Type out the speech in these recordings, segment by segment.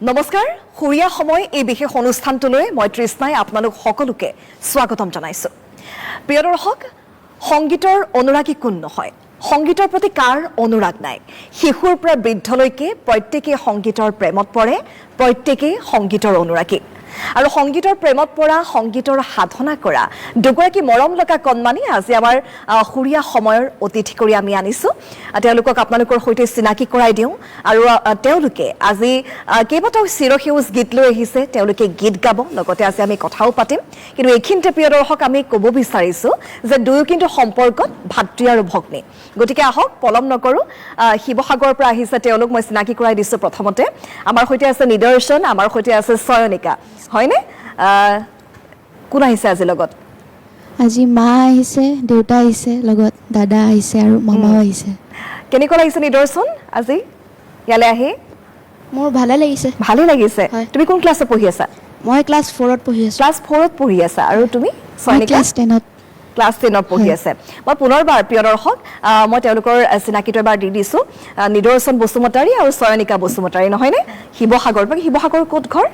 নমস্কাৰ খুৰিয়া সময় এই বিশেষ অনুষ্ঠানটোলৈ মই তৃষ্ণাই আপোনালোক সকলোকে স্বাগতম জনাইছো প্ৰিয় দৰ্শক সংগীতৰ অনুৰাগী কোন নহয় সংগীতৰ প্ৰতি কাৰ অনুৰাগ নাই শিশুৰ পৰা বৃদ্ধলৈকে প্ৰত্যেকই সংগীতৰ প্ৰেমত পৰে প্ৰত্যেকই সংগীতৰ অনুৰাগী আৰু সংগীতৰ প্ৰেমত পৰা সংগীতৰ সাধনা কৰা দুগৰাকী মৰম লগা কণমানি আজি আমাৰ খুৰিয়া সময়ৰ অতিথি কৰি আমি আনিছো তেওঁলোকক আপোনালোকৰ সৈতে চিনাকি কৰাই দিওঁ আৰু তেওঁলোকে আজি কেইবাটাও চিৰসেউজ গীত লৈ আহিছে তেওঁলোকে গীত গাব লগতে আজি আমি কথাও পাতিম কিন্তু এইখিনিতে প্ৰিয় দৰ্শক আমি ক'ব বিচাৰিছো যে দুয়ো কিন্তু সম্পৰ্কত ভাতৃ আৰু ভগ্নী গতিকে আহক পলম নকৰো শিৱসাগৰৰ পৰা আহিছে তেওঁলোক মই চিনাকি কৰাই দিছো প্ৰথমতে আমাৰ সৈতে আছে নিদৰ্শন আমাৰ সৈতে আছে সয়নিকা হয়নে কোন আহিছে আজি লগত আজি মা আহিছে দেউতা আহিছে লগত দাদা আহিছে আৰু মামাও আহিছে কেনেকুৱা লাগিছে নিদৰ্শন আজি ইয়ালে আহি মোৰ ভালে লাগিছে তুমি কোন ক্লাছত পঢ়ি আছা মই ক্লাছ 4ত পঢ়ি আছো ক্লাছ 4ত পঢ়ি আছা আৰু তুমি সয়নিকা ক্লাছ 10ত পঢ়ি আছে মই পুনৰবাৰ প্ৰিয় দৰ্শক মই তেওঁলোকৰ চিনাকিটো এবাৰ দি দিছো নিদৰ্শন বসুমতাৰী আৰু সয়নিকা বসুমতাৰী নহয়নে শিৱসাগৰ ক'ত ঘৰ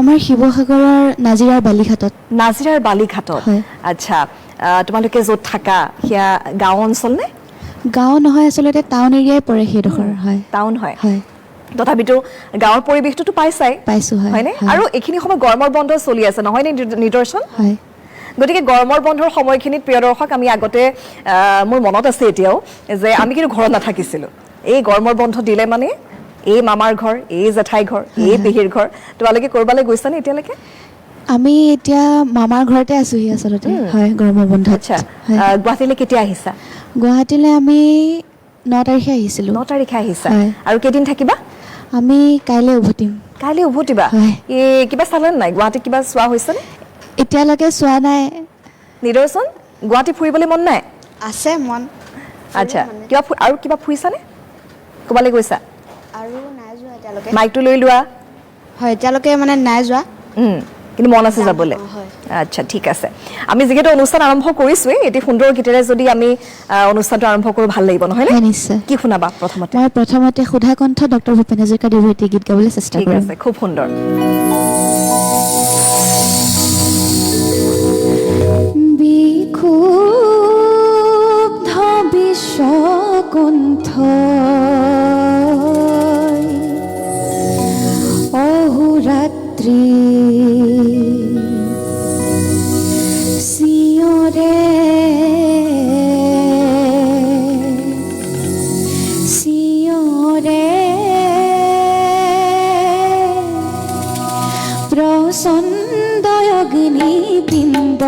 আমাৰ শিৱসাগৰৰ নাজিৰাৰ বালিঘাটত আচ্ছা তোমালোকে য'ত থাকা সেয়া গাঁও অঞ্চল নে গাঁও নহয় আচলতে টাউন এৰিয়াই পৰে সেইডোখৰ হয় টাউন হয় তথাপিতো গাঁৱৰ পৰিৱেশটোতো পাইছো হয়নে আৰু এইখিনি সময় গৰমৰ বন্ধ চলি আছে নহয়নে নিদৰ্শন হয় গতিকে গৰমৰ বন্ধৰ সময়খিনিত প্ৰিয় দৰ্শক আমি আগতে মোৰ মনত আছে এতিয়াও যে আমি কিন্তু ঘৰত নাথাকিছিলোঁ এই গৰমৰ বন্ধ দিলে মানে এই মামাৰ ঘৰ এই জেঠাই ঘৰ এই পেহীৰ ঘৰ তোমালোকে কৰবালৈ গৈছানে এতিয়ালৈকে আমি এতিয়া মামাৰ ঘৰতে আছোহি আচলতে হয় গৰমৰ বন্ধ আচ্ছা গুৱাহাটীলৈ কেতিয়া আহিছা গুৱাহাটীলৈ আমি 9 তাৰিখে আহিছিলোঁ 9 তাৰিখে আহিছা আৰু কেইদিন থাকিবা আমি কাইলৈ উভতিবা কিবা চালে নাই গুৱাহাটী কিবা চোৱা হৈছেনে এতিয়ালৈকে চোৱা নাই নিদৰ্শন গুৱাহাটী ফুৰিবলৈ মন নাই আছে মন আচ্ছা আৰু কিবা ফুৰিছানে ক'বালৈ গৈছা আৰু নাই যোৱা এতিয়ালৈকে মাইকটো লৈ লোৱা হয় এতিয়ালৈকে মানে নাই যোৱা কিন্তু মন আছে যাবলৈ আচ্ছা ঠিক আছে আমি যিহেতু অনুষ্ঠান আৰম্ভ কৰিছোৱেই এটি সুন্দৰ গীতেৰে যদি আমি অনুষ্ঠানটো আৰম্ভ কৰোঁ ভাল লাগিব নহয় নিশ্চয় কি শুনাবা প্ৰথমতে সুধা কণ্ঠ ডক্টৰ ভূপেন হাজৰিকা দেৱৰ এটি গীত গাবলৈ চেষ্টা কৰিম ঠিক আছে খুব সুন্দৰ বিক্ষুব্ধ বিশ্বকণ্ঠ অহোৰাত্ৰি চিঞৰে প্ৰচণ্ড অগ্নিপিণ্ড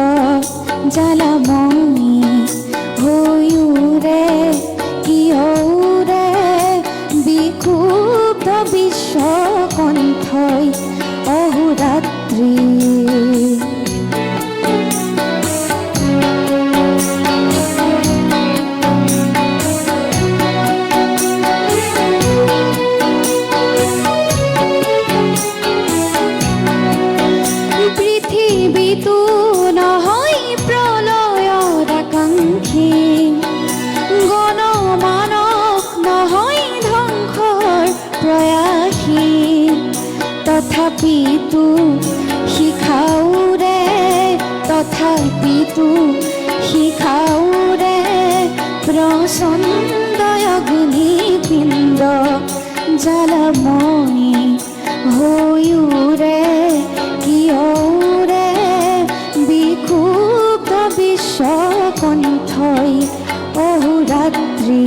জ্বালামণি হৈউৰে কিয়ৰে বিক্ষুব্ধ বিশ্বকণ্ঠই অহোৰাত্ৰি পৃথিৱীতো নহয় প্ৰলয়ৰ আকাংক্ষী গণমানস নহয় ধ্বংসৰ প্ৰয়াসী তথাপিতো শিখাউৰে প্ৰচণ্ড অগ্নিপিণ্ড জ্বালামণি হৈউৰে কিয়ৰে বিক্ষুব্ধ বিশ্বকণ্ঠই অহোৰাত্ৰি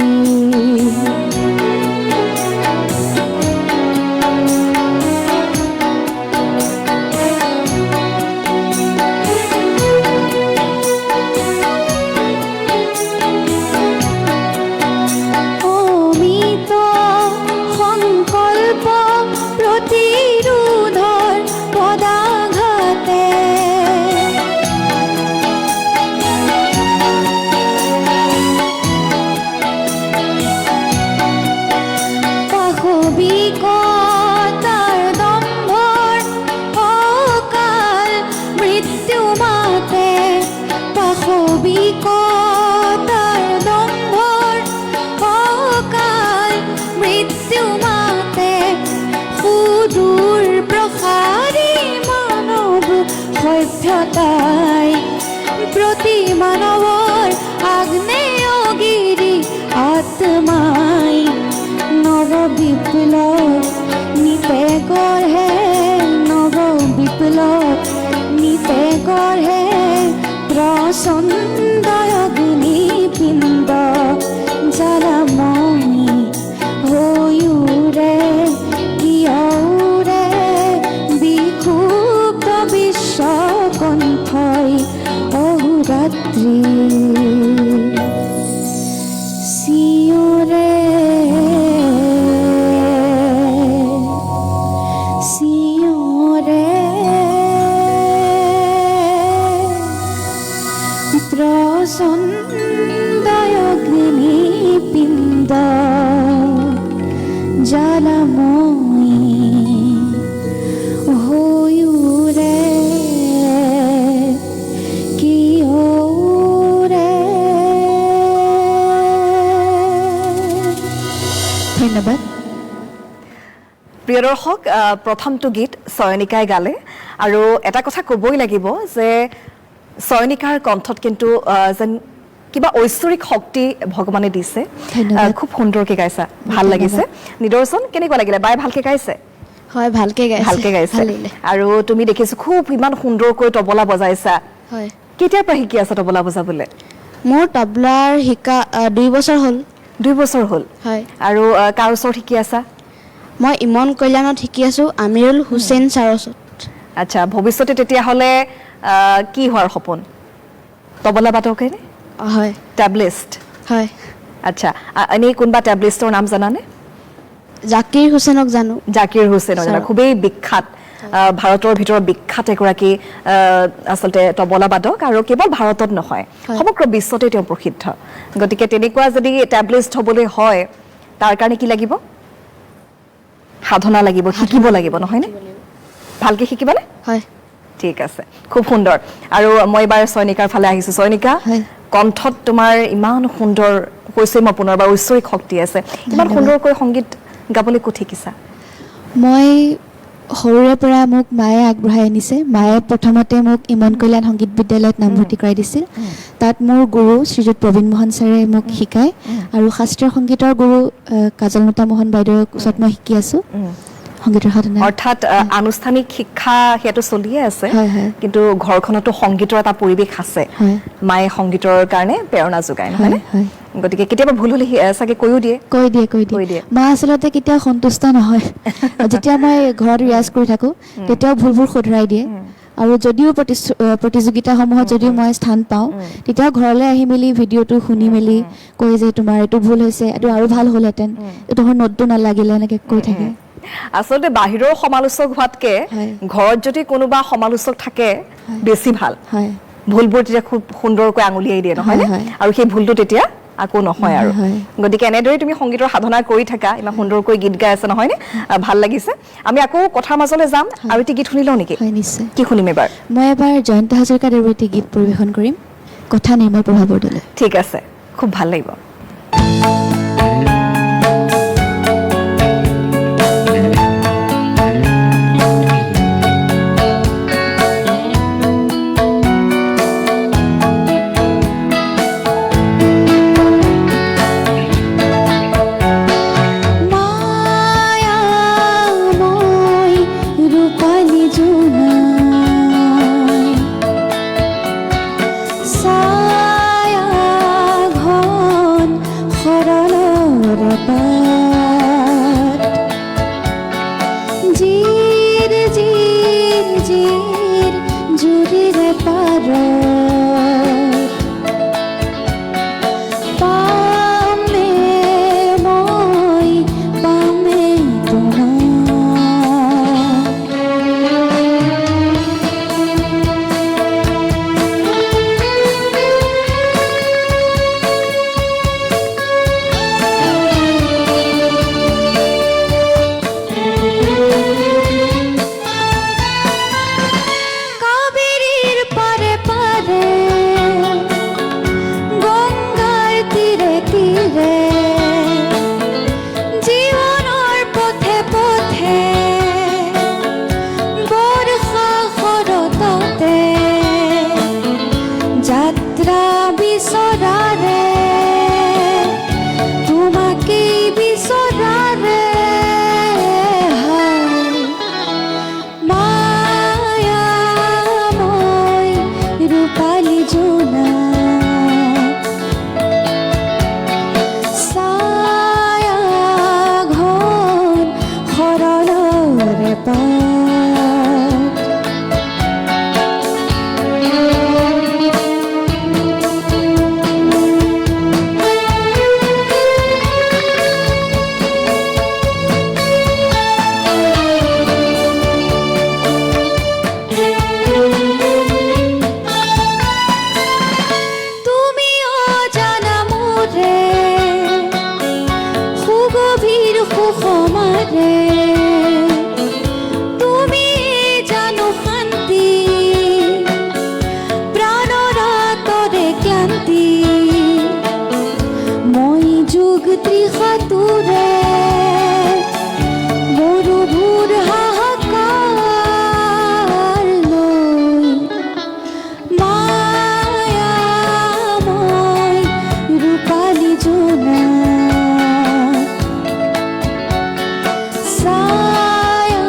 অমিত সংকল্প প্ৰতিৰূপ মাই নব বিপ্লৱ নিতে গঢ়ে নব বিপ্লৱ নিতে গঢ়ে প্ৰচণ্ড অগ্নি পিণ্ড জ্বালাময়ী হৈউৰে কিয়ৰে বিক্ষুব্ধ বিশ্ব কণ্ঠই অহোৰাত্ৰি চিঞৰে চিঞৰে প্ৰচণ্ড অগ্নি পিণ্ড জ্বালাময়ী হৈউৰে কিয়ৰে ধন্যবাদ প্ৰিয় দৰ্শক প্ৰথমটো গীত চয়নিকাই গালে আৰু এটা কথা ক'বই লাগিব যে চয়নিকাৰ কণ্ঠত কিন্তু যেন কিবা ঐশ্বৰিক শক্তি ভগৱানে দিছে খুব সুন্দৰকৈ গাইছা ভাল লাগিছে নিদৰ্শন কেনেকুৱা লাগিলে বাই ভালকৈ গাইছে হয় ভালকৈ গাইছে আৰু তুমি দেখিছো খুব ইমান সুন্দৰকৈ তবলা বজাইছা হয় কেতিয়াৰ পৰা শিকি আছা তবলা বজাবলৈ মোৰ তবলাৰ শিকা 2 বছৰ হ'ল 2 বছৰ হ'ল হয় আৰু কাৰ ওচৰত শিকি আছা মই ইমন কল্যাণত শিকি আছোঁ আমিৰুল হুছেইন ছাৰৰ ওচৰত আচ্ছা ভৱিষ্যতে তেতিয়াহ'লে কি হোৱাৰ সপোন তবলা বাদকে নে হয় টেবলিষ্ট হয় আচ্ছা এনেই কোনোবা টেবলিষ্টৰ নাম জানানে জাকিৰ হুছেইনক জানো জাকিৰ হুছেইনক জানা খুবেই বিখ্যাত ভাৰতৰ ভিতৰত বিখ্যাত এগৰাকী আচলতে তবলা বাদক আৰু কেৱল ভাৰতত নহয় সমগ্ৰ বিশ্বতে তেওঁ প্ৰসিদ্ধ গতিকে তেনেকুৱা যদি টেবলিষ্ট হ'বলৈ হয় তাৰ কাৰণে কি লাগিব সাধনা লাগিব শিকিব লাগিব নহয়নে ভালকৈ শিকিবানে হয় ঠিক আছে খুব সুন্দৰ আৰু মই এবাৰ চয়নিকাৰ ফালে আহিছোঁ চয়নিকা কণ্ঠত তোমাৰ ইমান সুন্দৰ কৈছোঁ মই পুনৰবাৰ ঐশ্বৰিক শক্তি আছে ইমান সুন্দৰকৈ সংগীত গাবলৈ ক'ত শিকিছা মই সৰুৰে পৰা মোক মায়ে আগবঢ়াই আনিছে মায়ে প্ৰথমতে মোক ইমন কল্যাণ সংগীত বিদ্যালয়ত নামভৰ্তি কৰাই দিছিল তাত মোৰ গুৰু শ্ৰীযুত প্ৰবীণ মোহন ছাৰে মোক শিকায় আৰু শাস্ত্ৰীয় সংগীতৰ গুৰু কাজলনতা মোহন বাইদেউৰ ওচৰত মই শিকি আছোঁ সংগীতৰ সাধনা অৰ্থাৎ আনুষ্ঠানিক শিক্ষা সেইটো চলিয়ে আছে কিন্তু ঘৰখনতো সংগীতৰ এটা পৰিৱেশ আছে মায়ে সংগীতৰ কাৰণে প্ৰেৰণা যোগায় নহয়নে গতিকে কেতিয়াবা ভুল হ'লে চাগে কৈ দিয়ে মা আচলতে কেতিয়াও সন্তুষ্ট নহয় যেতিয়া মই ঘৰত ৰিয়াজ কৰি থাকোঁ তেতিয়াও ভুলবোৰ শুধৰাই দিয়ে আৰু যদিও প্ৰতিযোগিতাসমূহত যদিও মই স্থান পাওঁ তেতিয়াও ঘৰলৈ আহি মেলি ভিডিঅ'টো শুনি মেলি কৈ যে তোমাৰ এইটো ভুল হৈছে এইটো আৰু ভাল হ'লহেঁতেন এইটো নতু নালাগিলে এনেকৈ কৈ থাকে আচলতে বাহিৰৰ সমালোচক হোৱাতকে ঘৰত যদি কোনোবা সমালোচক থাকে বেছি ভাল ভুলবোৰ তেতিয়া খুব সুন্দৰকৈ আঙুলিয়াই দিয়ে নহয় আৰু সেই ভুলটো তেতিয়া আকৌ নহয় আৰু গতিকে এনেদৰে তুমি সংগীতৰ সাধনা কৰি থাকা ইমান সুন্দৰকৈ গীত গাই আছে নহয়নে ভাল লাগিছে আমি আকৌ কথাৰ মাজলৈ যাম আৰু এটি গীত শুনি লওঁ নেকি নিশ্চয় কি শুনিম এবাৰ মই এবাৰ জয়ন্ত হাজৰিকাদেৱৰ এটি গীত পৰিৱেশন কৰিম কথা নিৰ্মল প্ৰভা বৰদলৈ ঠিক আছে খুব ভাল লাগিব ছায়া ঘন সমানে তুমি জানো শান্তি প্ৰাণৰ আঁতৰে ক্লান্তি মই যুগ ত্ৰিশাতুৰে মৰুভূৰ হাহাকাৰ লৈ মায়াময় ৰূপালী জোনা ছায়া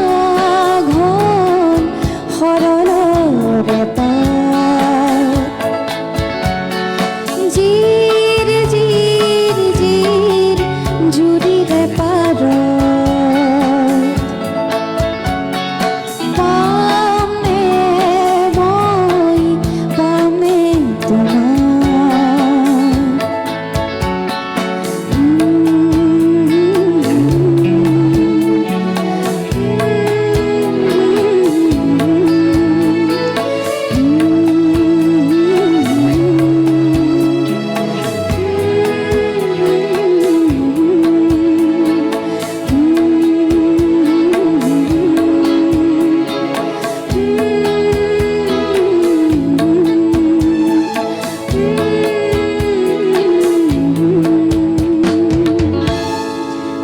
ঘন সৰলৰে পাৰ জিৰ জিৰ জিৰ জুৰিৰে পাৰ পামে মই পামে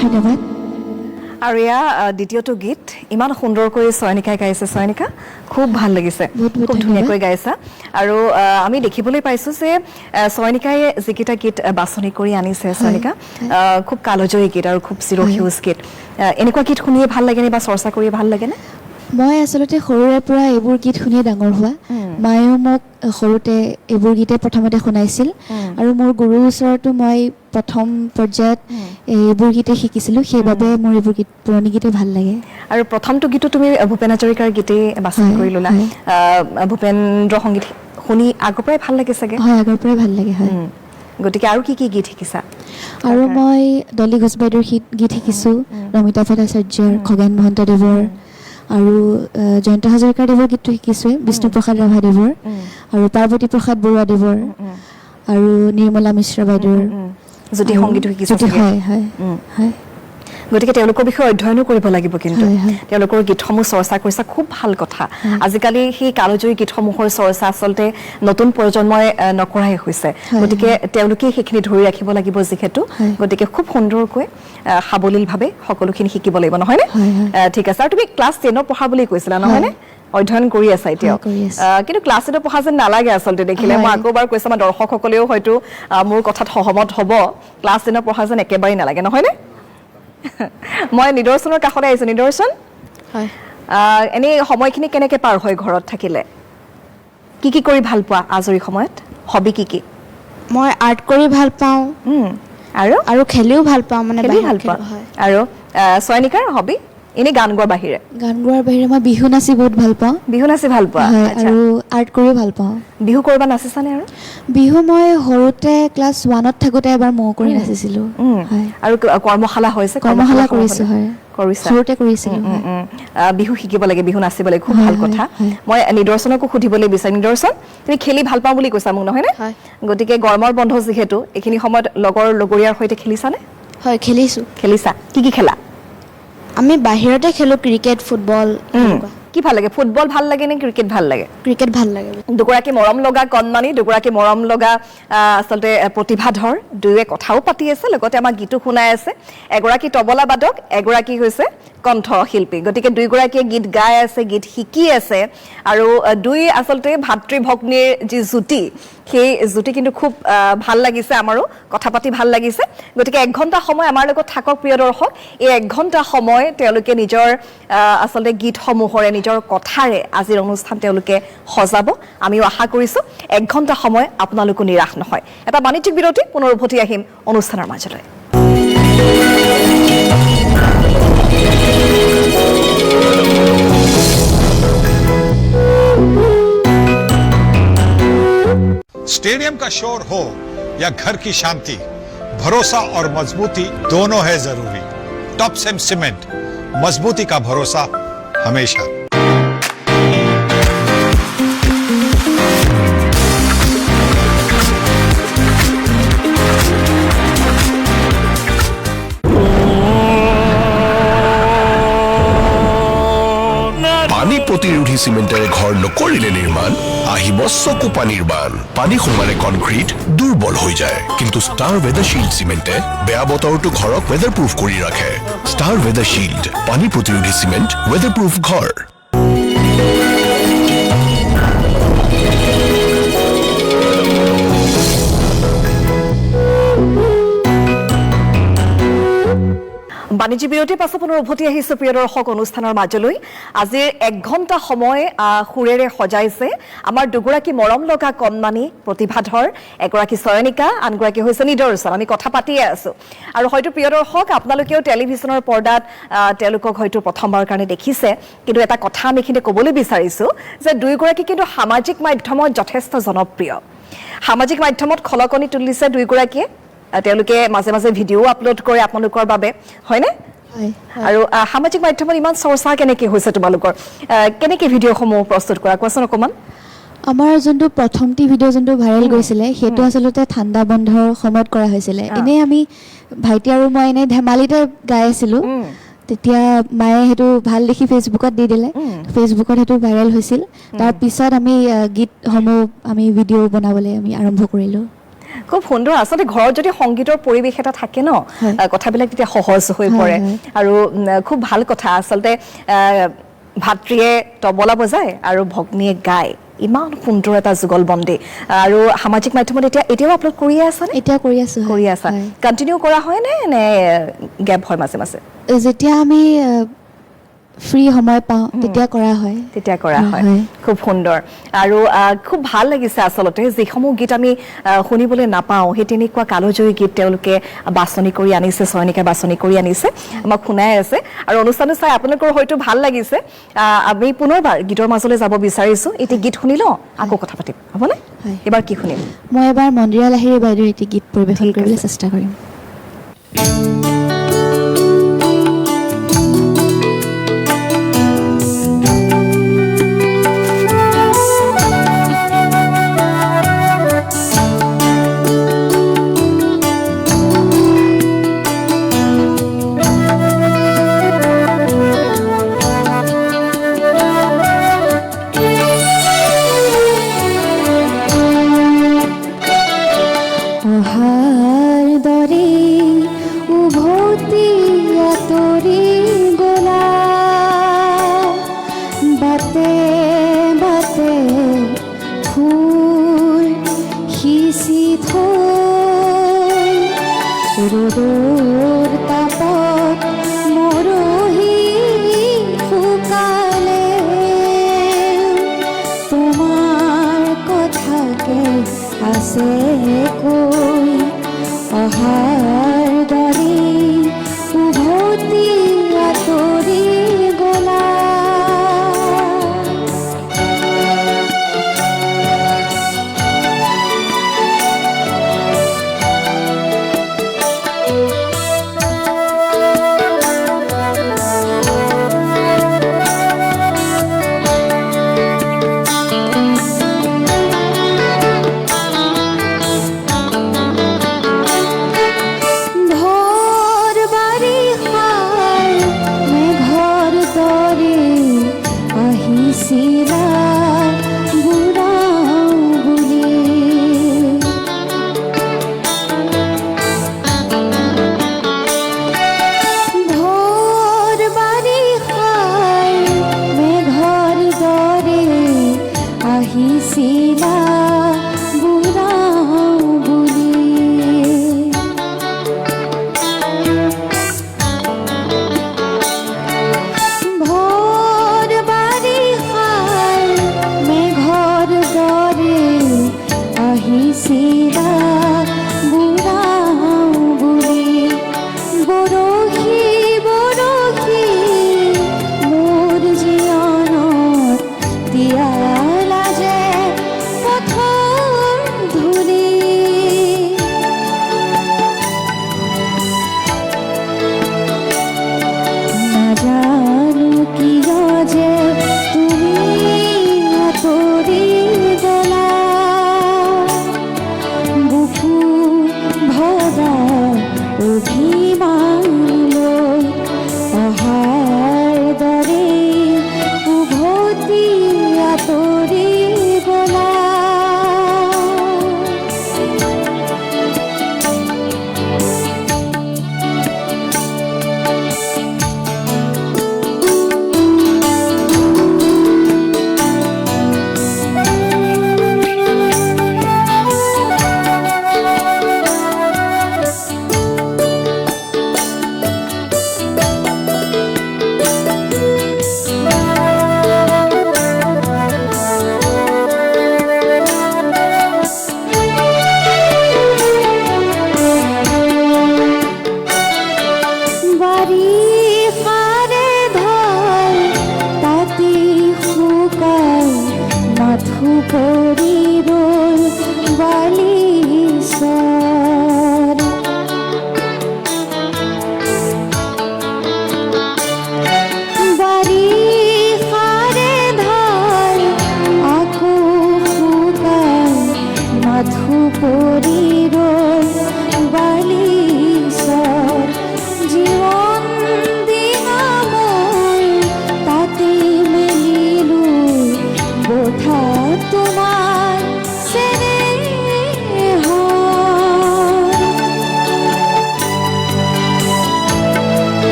ধন্যবাদ আৰু এয়া দ্বিতীয়টো গীত ইমান সুন্দৰকৈ চয়নিকাই গাইছে চয়নিকা খুব ভাল লাগিছে বহুত খুব ধন্যবাদ। ধুনীয়াকৈ গাইছা আৰু আমি দেখিবলৈ পাইছোঁ যে চয়নিকাই যিকেইটা গীত বাছনি কৰি আনিছে চয়নিকা খুব কালজয়ী গীত আৰু খুব চিৰসেউজ গীত এনেকুৱা গীত শুনিয়ে ভাল লাগেনে বা চৰ্চা কৰিয়ে ভাল লাগেনে মই আচলতে সৰুৰে পৰা এইবোৰ গীত শুনিয়ে ডাঙৰ হোৱা মায়েও মোক সৰুতে এইবোৰ গীতে প্ৰথমতে শুনাইছিল আৰু মোৰ গুৰুৰ ওচৰতো মই প্ৰথম পৰ্যায়ত এইবোৰ গীতে শিকিছিলোঁ সেইবাবে মোৰ এইবোৰ গীত পুৰণি গীতে ভাল লাগে আৰু প্ৰথমটো গীতো তুমি ভূপেন হাজৰিকাৰ গীতেই বাছনি কৰি ল'লা ভূপেন্দ্ৰ সংগীত শুনি আগৰ পৰাই ভাল লাগে চাগে হয় আগৰ পৰাই ভাল লাগে হয় গতিকে আৰু কি কি গীত শিকিছা আৰু মই ডলি ঘোষ বাইদেউৰ গীত শিকিছোঁ নমিতা ভট্টাচাৰ্যৰ খগেন মহন্তদেৱৰ আৰু জয়ন্ত হাজৰিকাদেৱৰ গীতটো শিকিছোঁৱে বিষ্ণুপ্ৰসাদ ৰাভাদেৱৰ আৰু পাৰ্বতী প্ৰসাদ বৰুৱাদেৱৰ আৰু নিৰ্মলা মিশ্ৰ বাইদেউৰ জ্যোতি সংগীতো শিকিছা হয় হয় হয় গতিকে তেওঁলোকৰ বিষয়ে অধ্যয়নো কৰিব লাগিব কিন্তু হয়, হয়। তেওঁলোকৰ গীতসমূহ চৰ্চা কৰিছা খুব ভাল কথা আজিকালি সেই কালজয়ী গীতসমূহৰ চৰ্চা আচলতে নতুন প্ৰজন্মই নকৰাই হৈছে গতিকে তেওঁলোকে সেইখিনি ধৰি ৰাখিব লাগিব যিহেতু গতিকে খুব সুন্দৰকৈ সাৱলীলভাৱে সকলোখিনি শিকিব লাগিব নহয়নে ঠিক আছে আৰু তুমি ক্লাছ 10 পঢ়া বুলি কৈছিলা নহয়নে অধ্যয়ন কৰি আছা এতিয়া কিন্তু ক্লাছ 10 পঢ়া যেন নালাগে আচলতে দেখিলে মই আকৌ এবাৰ কৈছোঁ আমাৰ দৰ্শকসকলেও হয়তো মোৰ কথাত সহমত হ'ব ক্লাছ 10 পঢ়া যেন একেবাৰেই নালাগে নহয়নে মই নিদৰ্শনৰ কাষতে আহিছোঁ নিদৰ্শন হয় এনেই সময়খিনি কেনেকৈ পাৰ হয় ঘৰত থাকিলে কি কৰি ভাল পোৱা আজৰি সময়ত হবি কি মই আৰ্ট কৰি ভাল পাওঁ আৰু খেলিও ভাল পাওঁ মানে খেলি ভাল পোৱা আৰু চয়নিকাৰ হবি এনেই গান গোৱাৰ বাহিৰে গান গোৱাৰ বাহিৰে মই বিহু নাচি বহুত ভাল পাওঁ বিহু নাচি ভাল পোৱা আৰু আৰ্ট কৰিও ভাল পাওঁ বিহু কৰবা নাচিছানে আৰু বিহু মই সৰুতে ক্লাছ 1ত থাকোঁতে এবাৰ মৌ কৰি নাচিছিলোঁ আৰু কৰ্মশালা হৈছে কৰ্মশালা কৰিছোঁ হয় কৰিছা সৰুতে কৰিছিলোঁ বিহু শিকিব লাগে বিহু নাচিব লাগে খুব ভাল কথা মই নিদৰ্শনকো সুধিবলৈ বিচাৰিম নিদৰ্শন তুমি খেলি ভাল পাওঁ বুলি কৈছা মোক নহয়নে গতিকে গৰমৰ বন্ধ যিহেতু এইখিনি সময়ত লগৰীয়াৰ সৈতে খেলিছানে হয় খেলিছা কি খেলা আমি বাহিৰতে খেলোঁ ক্ৰিকেট ফুটবল কি ভাল লাগে ফুটবল ভাল লাগে নে ক্ৰিকেট ভাল লাগে ক্ৰিকেট ভাল লাগে দুগৰাকী মৰম লগা কণমানি দুগৰাকী মৰম লগা আচলতে প্ৰতিভাধৰ দুয়ে কথাও পাতি আছে লগতে আমাক গীতো শুনাই আছে এগৰাকী তবলা বাদক এগৰাকী হৈছে কণ্ঠশিল্পী গতিকে দুইগৰাকীয়ে গীত গাই আছে গীত শিকি আছে আৰু দুই আচলতে ভাতৃ ভগ্নীৰ যি জুতি সেই জুতি কিন্তু খুব ভাল লাগিছে আমাৰো কথা পাতি ভাল লাগিছে গতিকে 1 ঘণ্টা সময় আমাৰ লগত থাকক প্ৰিয় দৰ্শক এই 1 ঘণ্টা সময় তেওঁলোকে নিজৰ আচলতে গীতসমূহৰে নিজৰ কথাৰে আজিৰ অনুষ্ঠান তেওঁলোকে সজাব আমিও আশা কৰিছোঁ 1 ঘণ্টা সময় আপোনালোকো নিৰাশ নহয় এটা বাণিজ্যিক বিৰতি পুনৰ উভতি আহিম অনুষ্ঠানৰ মাজলৈ स्टेडियम का शोर हो या घर की शांति भरोसा और मजबूती दोनों है जरूरी टॉप सेम सीमेंट मजबूती का भरोसा हमेशा প্ৰতিৰোধী চিমেণ্টেৰে ঘৰ নকৰিলে নিৰ্মাণ আহিব চকু পানীৰ বান পানী সোমালে কনক্ৰিট দুৰ্বল হৈ যায় কিন্তু ষ্টাৰ ৱেদাৰ শিল্ড চিমেণ্টে বেয়া বতৰটো ঘৰক ৱেদাৰপ্ৰুফ কৰি ৰাখে ষ্টাৰ ৱেদাৰ শিল্ড পানী প্ৰতিৰোধী চিমেণ্ট ৱেদাৰপ্ৰুফ ঘৰ বাণিজ্য বিৰতিৰ পাছত পুনৰ উভতি আহিছো প্ৰিয় দৰ্শক অনুষ্ঠানৰ মাজলৈ আজিৰ 1 ঘণ্টা সময় সুৰেৰে সজাইছে আমাৰ দুগৰাকী মৰম লগা কণমানি প্ৰতিভাধৰ এগৰাকী চয়নিকা আনগৰাকী হৈছে নিদৰ্শন আমি কথা পাতিয়ে আছো আৰু হয়তো প্ৰিয় দৰ্শক আপোনালোকেও টেলিভিছনৰ পৰ্দাত তেওঁলোকক হয়তো প্ৰথমবাৰৰ কাৰণে দেখিছে কিন্তু এটা কথা আমি কিন্তু ক'বলৈ বিচাৰিছো যে দুইগৰাকী কিন্তু সামাজিক মাধ্যমত যথেষ্ট জনপ্ৰিয় সামাজিক মাধ্যমত খলকনি তুলিছে দুইগৰাকীয়ে তেওঁলোকে মাজে মাজে ভিডিও আপলোড কৰে আপোনালোকৰ বাবে হয়নে আৰু সামাজিক মাধ্যমত ইমান চৰ্চা কেনেকৈ হৈছে তোমালোকৰ কেনেকৈ ভিডিঅ'সমূহ প্ৰস্তুত কৰা কোৱাচোন অকমান আমাৰ যোনটো প্ৰথমটি ভিডিঅ' যোনটো ভাইৰেল গৈছিলে সেইটো আচলতে ঠাণ্ডা বন্ধৰ সময়ত কৰা হৈছিলে এনেই আমি ভাইটি আৰু মই এনেই ধেমালিতে গাই আছিলোঁ তেতিয়া মায়ে সেইটো ভাল দেখি ফেচবুকত দি দিলে ফেচবুকত সেইটো ভাইৰেল হৈছিল তাৰপিছত আমি গীতসমূহ আমি ভিডিঅ' বনাবলৈ আমি আৰম্ভ কৰিলোঁ খুব সুন্দৰ আচলতে ঘৰত যদি সংগীতৰ পৰিৱেশ এটা থাকে ন কথাবিলাক তেতিয়া সহজ হৈ পৰে আৰু খুব ভাল কথা আচলতে ভাতৃয়ে তবলা বজায় আৰু ভগ্নীয়ে গায় ইমান সুন্দৰ এটা যুগলবন্দী আৰু সামাজিক মাধ্যমত এতিয়াও আপলোড কৰিয়ে আছা নে এতিয়া কৰি আছোঁ কৰি আছা কণ্টিনিউ কৰা হয় নে গেপ হয় মাজে মাজে যেতিয়া আমি ফ্ৰী সময় পাওঁ তেতিয়া কৰা হয় খুব সুন্দৰ আৰু খুব ভাল লাগিছে আচলতে যিসমূহ গীত আমি শুনিবলৈ নাপাওঁ সেই তেনেকুৱা কালজয়ী গীত তেওঁলোকে বাছনি কৰি আনিছে চয়নিকাই বাছনি কৰি আনিছে আমাক শুনাই আছে আৰু অনুষ্ঠানটো চাই আপোনালোকৰ হয়তো ভাল লাগিছে আমি পুনৰবাৰ গীতৰ মাজলৈ যাব বিচাৰিছোঁ এতিয়া গীত শুনি লওঁ আকৌ কথা পাতিম হ'বনে এবাৰ কি শুনিম মই এবাৰ মন্দিৰা লাহিৰী বাইদেউৰ এটি গীত পৰিৱেশন কৰিবলৈ চেষ্টা কৰিম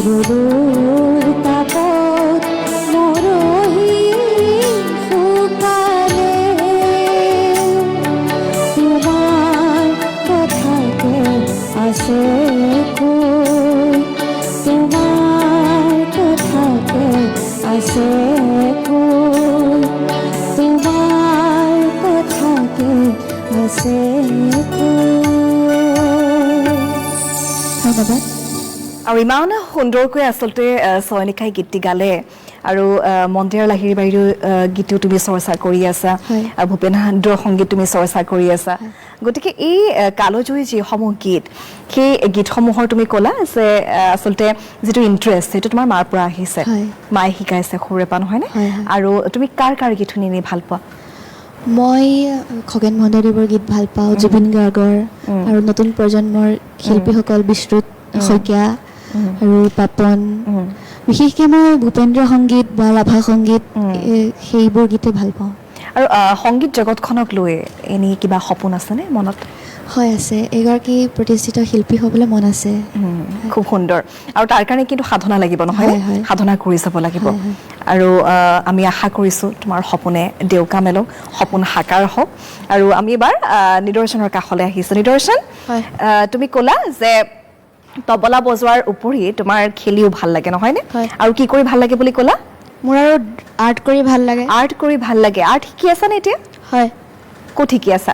ৰ'দৰ তাপত মৰহি শুকালে তোমাৰ কথাকে আছে কৈ তোমাৰ কথাকে আছে কৈ তোমাৰ কথাকে আছে ধন্যবাদ। আৰু ইমান সুন্দৰকৈ আচলতে চয়নিকাই গীতটি গালে আৰু মন্দিৰৰ লাহিৰী বাৰীৰ গীতো তুমি চৰ্চা কৰি আছা, ভূপেন হাজৰিকাৰ সংগীত তুমি চৰ্চা কৰি আছা। গতিকে এই কালজয়ী যিসমূহ গীত, সেই গীতসমূহৰ তুমি ক'লা যে আচলতে যিটো ইণ্টাৰেষ্ট সেইটো তোমাৰ মাৰ পৰা আহিছে, মায়ে শিকাইছে সৰুৰে পৰা, নহয়নে? আৰু তুমি কাৰ কাৰ গীত শুনি ভাল পোৱা? মই খগেন মহন্তদেৱৰ গীত ভাল পাওঁ, জুবিন গাৰ্গৰ, আৰু নতুন প্ৰজন্মৰ শিল্পীসকল বিশ্বজিৎ শইকীয়া আৰু পাপন, বিশেষকৈ মই ভূপেন্দ্ৰ সংগীত বা ৰাভা সংগীত সেইবোৰ গীতে ভাল পাওঁ। আৰু সংগীত জগতখনক লৈ এনেই কিবা সপোন আছেনে মনত? হয় আছে, এগৰাকী প্ৰতিষ্ঠিত শিল্পী হ'বলৈ মন আছে। খুব সুন্দৰ। আৰু তাৰ কাৰণে কিন্তু সাধনা লাগিব, নহয়? সাধনা কৰি যাব লাগিব। আৰু আমি আশা কৰিছোঁ তোমাৰ সপোনে দেউকা মেলক, সপোন সাকাৰ হওক। আৰু আমি এবাৰ নিদৰ্শনৰ কাষলৈ আহিছোঁ। নিদৰ্শন, তুমি ক'লা যে তবলা বজোৱাৰ উপৰি তোমাৰ খেলিও ভাল লাগে, নহয়নে? আৰু কি কৰি ভাল লাগে বুলি ক'লা? মোৰ আৰু আৰ্ট কৰি ভাল লাগে। আৰ্ট কৰি ভাল লাগে। আৰ্ট শিকি আছা নে এতিয়া? হয়। ক'ত শিকি আছা?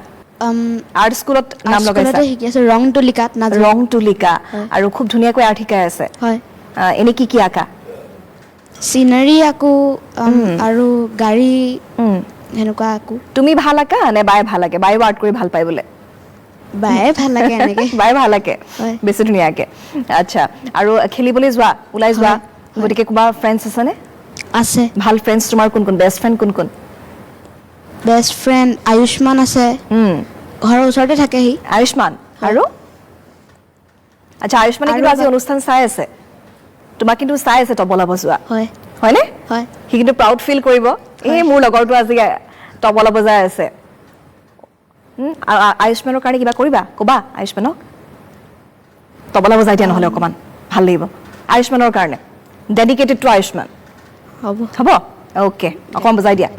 আৰ্ট স্কুলত নাম লগাইছা? শিকি আছো ৰং তুলিকাত। ৰং তুলিকা। আৰু খুব ধুনীয়াকৈ আৰ্ট শিকাই আছে। হয়। এনে কি কি আঁকা? চিনাৰী আঁকো আৰু গাড়ী সেনেকুৱা আঁকো। তুমি ভাল আঁকা নে বায়ে ভাল আঁকে? বায়েও আৰ্ট কৰি ভাল পায় বোলে। বায়ে ভাল লাগে এনেকে। বায়ে ভাল আঁকে বেছি ধুনীয়াকে। আচ্ছা, আৰু খেলিবলৈ যোৱা, ওলাই যোৱা, গতিকে কোনোবা ফ্ৰেণ্ডছ আছেনে? আছে। ভাল ফ্ৰেণ্ডছ তোমাৰ কোন কোন? বেষ্ট ফ্ৰেণ্ড কোন কোন? বেষ্ট ফ্ৰেণ্ড আয়ুষ্মান আছে, ঘৰৰ ওচৰতে থাকে সি। আয়ুষ্মান আৰু? আচ্ছা, আয়ুষ্মানে কিন্তু আজি অনুষ্ঠান চাই আছে, তোমাক কিন্তু চাই আছে তবলা বজোৱা, হয়নে? হয়। সি কিন্তু প্ৰাউড ফিল কৰিব, এই মোৰ লগৰটো আজি তবলা বজাই আছে। আয়ুষ্মানৰ কাৰণে কিবা কৰিবা, ক'বা আয়ুষ্মানক তবলা বজাই দিয়া নহ'লে অকণমান ভাল লাগিব আয়ুষ্মানৰ কাৰণে। Dedicated to Ayushman. হ'ব হ'ব, অ'কে, অকণমান বজাই দিয়া।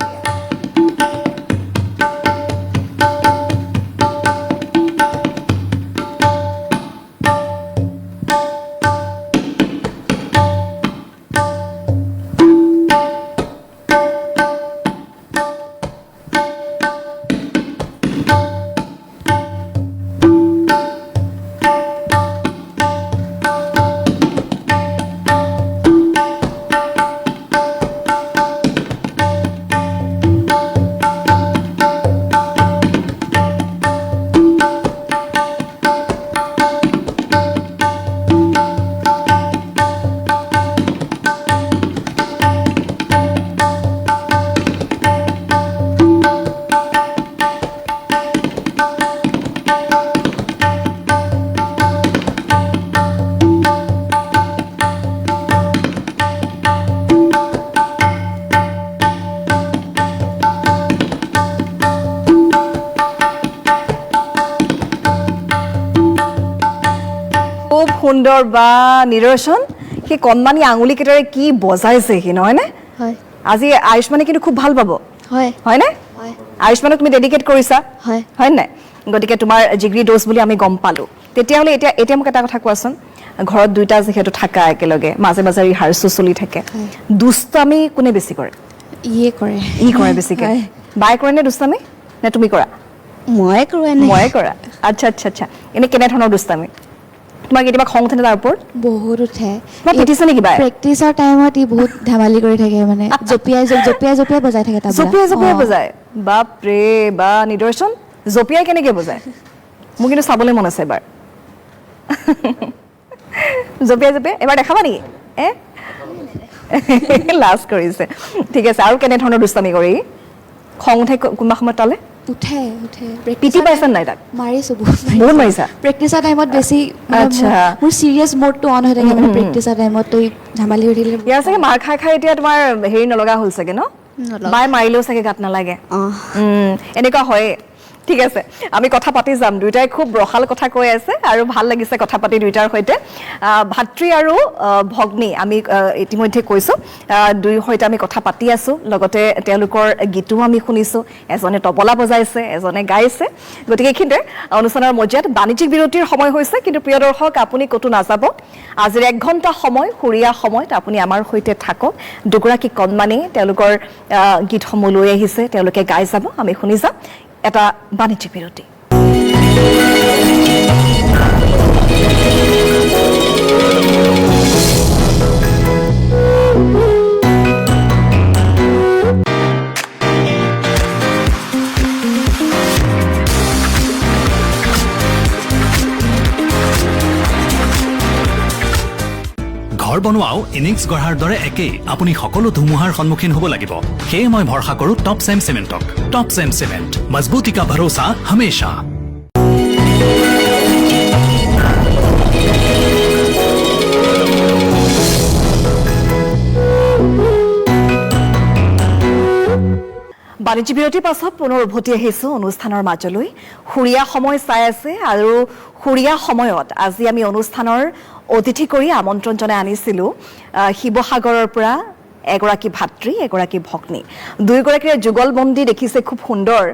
সুন্দৰ বা নিদৰ্শন, সেই কণমানি আঙুলিকেইটাৰে কি বজাইছে সি, নহয়নে? আজি আয়ুষ্মানে কিন্তু খুব ভাল পাব, হয়নে? আয়ুষ্মানক তুমি ডেডিকেট কৰিছা, হয় নাই? গতিকে তোমাৰ জিগৰি ড'জ বুলি আমি গম পালোঁ। তেতিয়াহ'লে এতিয়া মোক এটা কথা কোৱাচোন, ঘৰত দুইটা যিহেতু থাকা একেলগে, মাজে মাজে ৰিহাৰ্চো চলি থাকে, দুষ্টামি কোনে বেছি কৰে? ইয়ে কৰে। ই কৰে বেছিকৈ। বাই কৰে নে দুষ্টামি, নে তুমি কৰা? ময়ে কৰোঁ। ময়ে কৰা। আচ্ছা আচ্ছা আচ্ছা। এনে কেনেধৰণৰ দুষ্টামি? তোমাৰ কেতিয়াবা খং উঠে তাৰ ওপৰত? বহুত উঠে। পিটিছে নেকি বাই? প্ৰেক্টিচৰ টাইমত ই বহুত ধেমালি কৰি থাকে, মানে জঁপিয়াই বজাই থাকে তাবলা। জঁপিয়াই বজায়? বাপৰে বা নিদৰ্শন, জঁপিয়াই কেনেকৈ বজায়? মোৰ কিন্তু চাবলৈ মন আছে এবাৰ। জঁপিয়াই এবাৰ দেখাবা নেকি? লাজ কৰিছে। ঠিক আছে, আৰু কেনেধৰণৰ দুষ্টামি কৰি? খং উঠে কোনোবা সময়ত তালে? উঠে। পিটি পাইছা নাই তাক? মাৰিছো, বহুত মাৰিছা। প্ৰেক্টিচৰ টাইমত বেছি মোৰ চিৰিয়াছ মোডটো অন হৈ থাকে, মানে প্ৰেক্টিচৰ টাইমত তই ধেমালি কৰি থাকিলে। ইয়াৰ চাগে মাৰ খাই এতিয়া তোমাৰ হেৰি নলগা হ'ল চাগে ন? বাই মাৰিলেও চাগে গাত নালাগে। এনেকুৱা হয়ে। ঠিক আছে আমি কথা পাতি যাম দুইটাই খুব ৰসাল কথা কৈ আছে আৰু ভাল লাগিছে কথা পাতি দুইটাৰ সৈতে ভাতৃ আৰু ভগ্নী আমি ইতিমধ্যে কৈছো দুইৰ সৈতে আমি কথা পাতি আছো লগতে তেওঁলোকৰ গীতো আমি শুনিছো এজনে তবলা বজাইছে এজনে গাইছে গতিকে এইখিনিতে অনুষ্ঠানৰ মজিয়াত বাণিজ্যিক বিৰতিৰ সময় হৈছে কিন্তু প্ৰিয় দৰ্শক আপুনি কতো নাযাব আজিৰ 1 ঘণ্টা সময় সুৰিয়া সময়ত আপুনি আমাৰ সৈতে থাকক দুগৰাকী কণমানি তেওঁলোকৰ গীতসমূহ লৈ আহিছে তেওঁলোকে গাই যাব আমি শুনি যাম এটা বাণিজ্যিক বিৰতি ঘৰ বনোৱাও ইনিংছ গঢ়াৰ দৰে একেই আপুনি সকলো ধুমুহাৰ সন্মুখীন হ'ব লাগিব সেয়ে মই ভৰসা কৰোঁ টপ চেম চিমেণ্টক টপ চেম চিমেণ্ট মজবুতি কা ভৰোসা হমেশা বাণিজ্যিক বিৰতিৰ পাছত পুনৰ উভতি আহিছো অনুষ্ঠানৰ মাজলৈ সুৰিয়া সময় চাই আছে আৰু সুৰিয়া সময়ত আজি আমি অনুষ্ঠানৰ অতিথি কৰি আমন্ত্ৰণ জনাই আনিছিলো শিৱসাগৰৰ পৰা এগৰাকী ভাতৃ এগৰাকী ভগ্নী দুইগৰাকীৰ যুগলবন্দী দেখিছে খুব সুন্দৰ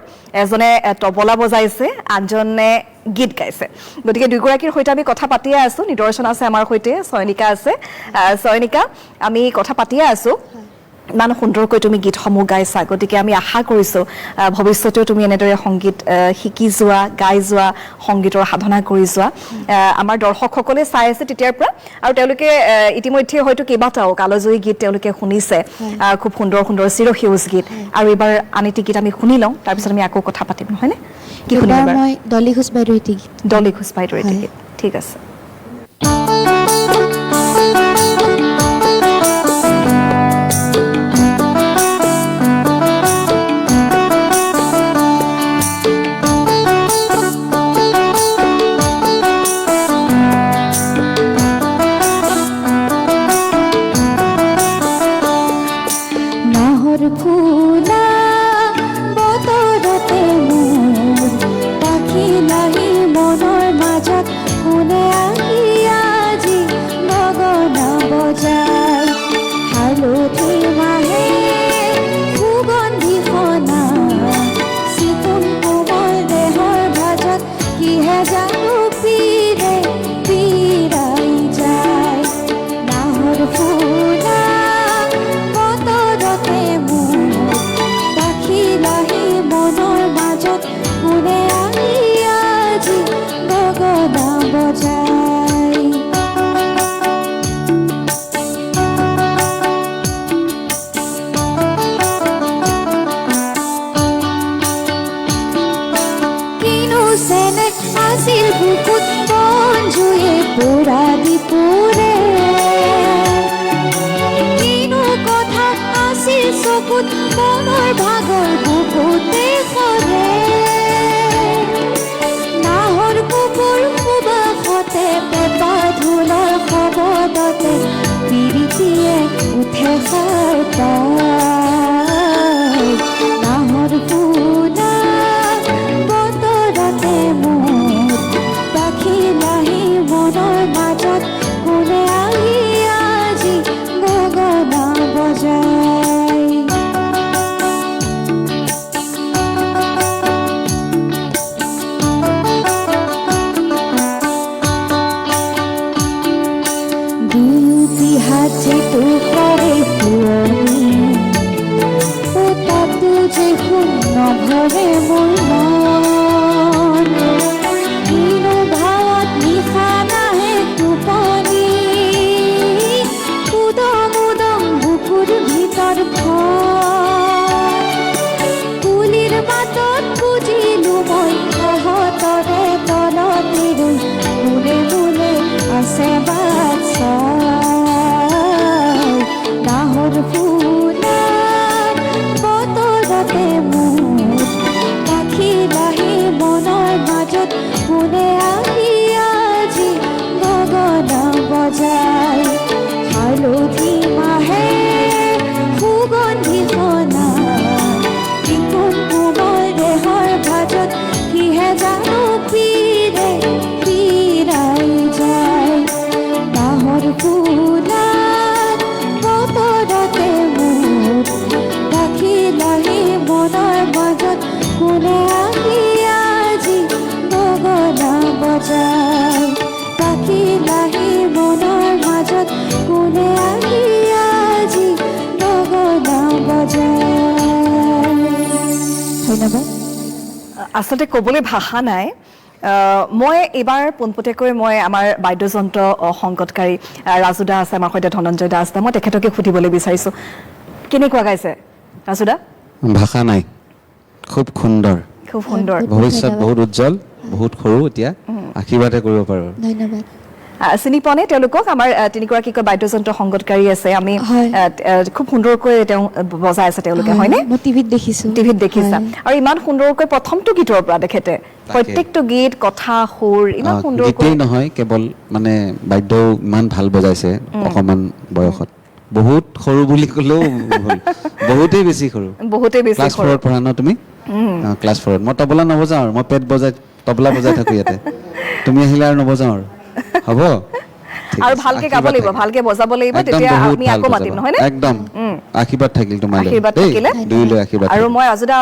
এজনে তবলা বজাইছে আনজনে গীত গাইছে গতিকে দুইগৰাকীৰ সৈতে আমি কথা পাতিয়ে আছো নিদৰ্শন আছে আমাৰ সৈতে সৈনিকা আছে সৈনিকা আমি কথা পাতিয়ে আছো ইমান সুন্দৰকৈ তুমি গীতসমূহ গাইছা গতিকে আমি আশা কৰিছো ভৱিষ্যতেও তুমি এনেদৰে সংগীত শিকি যোৱা গাই যোৱা সংগীতৰ সাধনা কৰি যোৱা আমাৰ দৰ্শকসকলে চাই আছে তেতিয়াৰ পৰা আৰু তেওঁলোকে ইতিমধ্যে হয়তো কেইবাটাও কালজয়ী গীত তেওঁলোকে শুনিছে খুব সুন্দৰ সুন্দৰ চিৰসেউজ গীত আৰু এবাৰ আনিটি গীত আমি শুনি লওঁ তাৰপিছত আমি আকৌ কথা পাতিম নহয়নে কি শুনিম মই ডলি খুচ বাইদেউৰ গীত ডলি খুচ বাইদেউৰ গীত ঠিক আছে ফুলা বতৰতে মোৰ বজায় পাখি লাহি মনৰ মাজত কোনে আহি আজি গগনা বজায়। ধন্যবাদ। আচলতে ক'বলৈ ভাষা নাই। মই এইবাৰ পোনপটীয়াকৈ মই আমাৰ বাদ্যযন্ত্ৰ সংকটকাৰী ৰাজু দা আছে আমাৰ সৈতে, ধনঞ্জয় দা আছে, মই তেখেতকে সুধিবলৈ বিচাৰিছোঁ কেনেকুৱা গাইছে ৰাজু দা? ভাষা নাই, খুব সুন্দৰ, খুব সুন্দৰ। ভৱিষ্যত বহুত উজ্জ্বল, বহুত সৰু, এতিয়া আশীৰ্বাদে কৰিব পাৰোঁ। ধন্যবাদ। চিনি পোৱা নে তেওঁলোকক? আমাৰ তিনিগৰাকীকৈ বাদ্যযন্ত্ৰ সংগীতকাৰী আছে, আমি খুব সুন্দৰকৈ তেওঁ বজাই আছে তেওঁলোকে, হয়নে? মই টিভিত দেখিছোঁ। টিভিত দেখিছা, আৰু ইমান সুন্দৰকৈ প্ৰথমটো গীতৰ পৰা তেখেতে প্ৰত্যেকটো গীত কথা সুৰ ইমান সুন্দৰকৈ। গীতেই নহয়, কেৱল মানে বাদ্যও ইমান ভাল বজাইছে অকণমান বয়সত। বহুত সৰু বুলি ক'লেও ভুল, বহুতেই বেছি সৰু। বহুতেই বেছি ক্লাছ 4ত পঢ়া ন তুমি? ক্লাছ 4ত। মই তবলা নবজাওঁ আৰু, মই পেট বজাই তবলা বজাই থাকোঁ ইয়াতে। তুমি আহিলে আৰু নবজাওঁ আৰু, হ'ব? আৰু ভালকে গাব লাগিব, ভালকে বজাব লাগিব, তেতিয়া আমি আকৌ মাতিম, নহয় নে? একদম আশীৰ্বাদ থাকিল তোমাৰ, আশীৰ্বাদ থাকিলে। দুইলৈ আশীৰ্বাদ। আৰু মই ৰাজু দা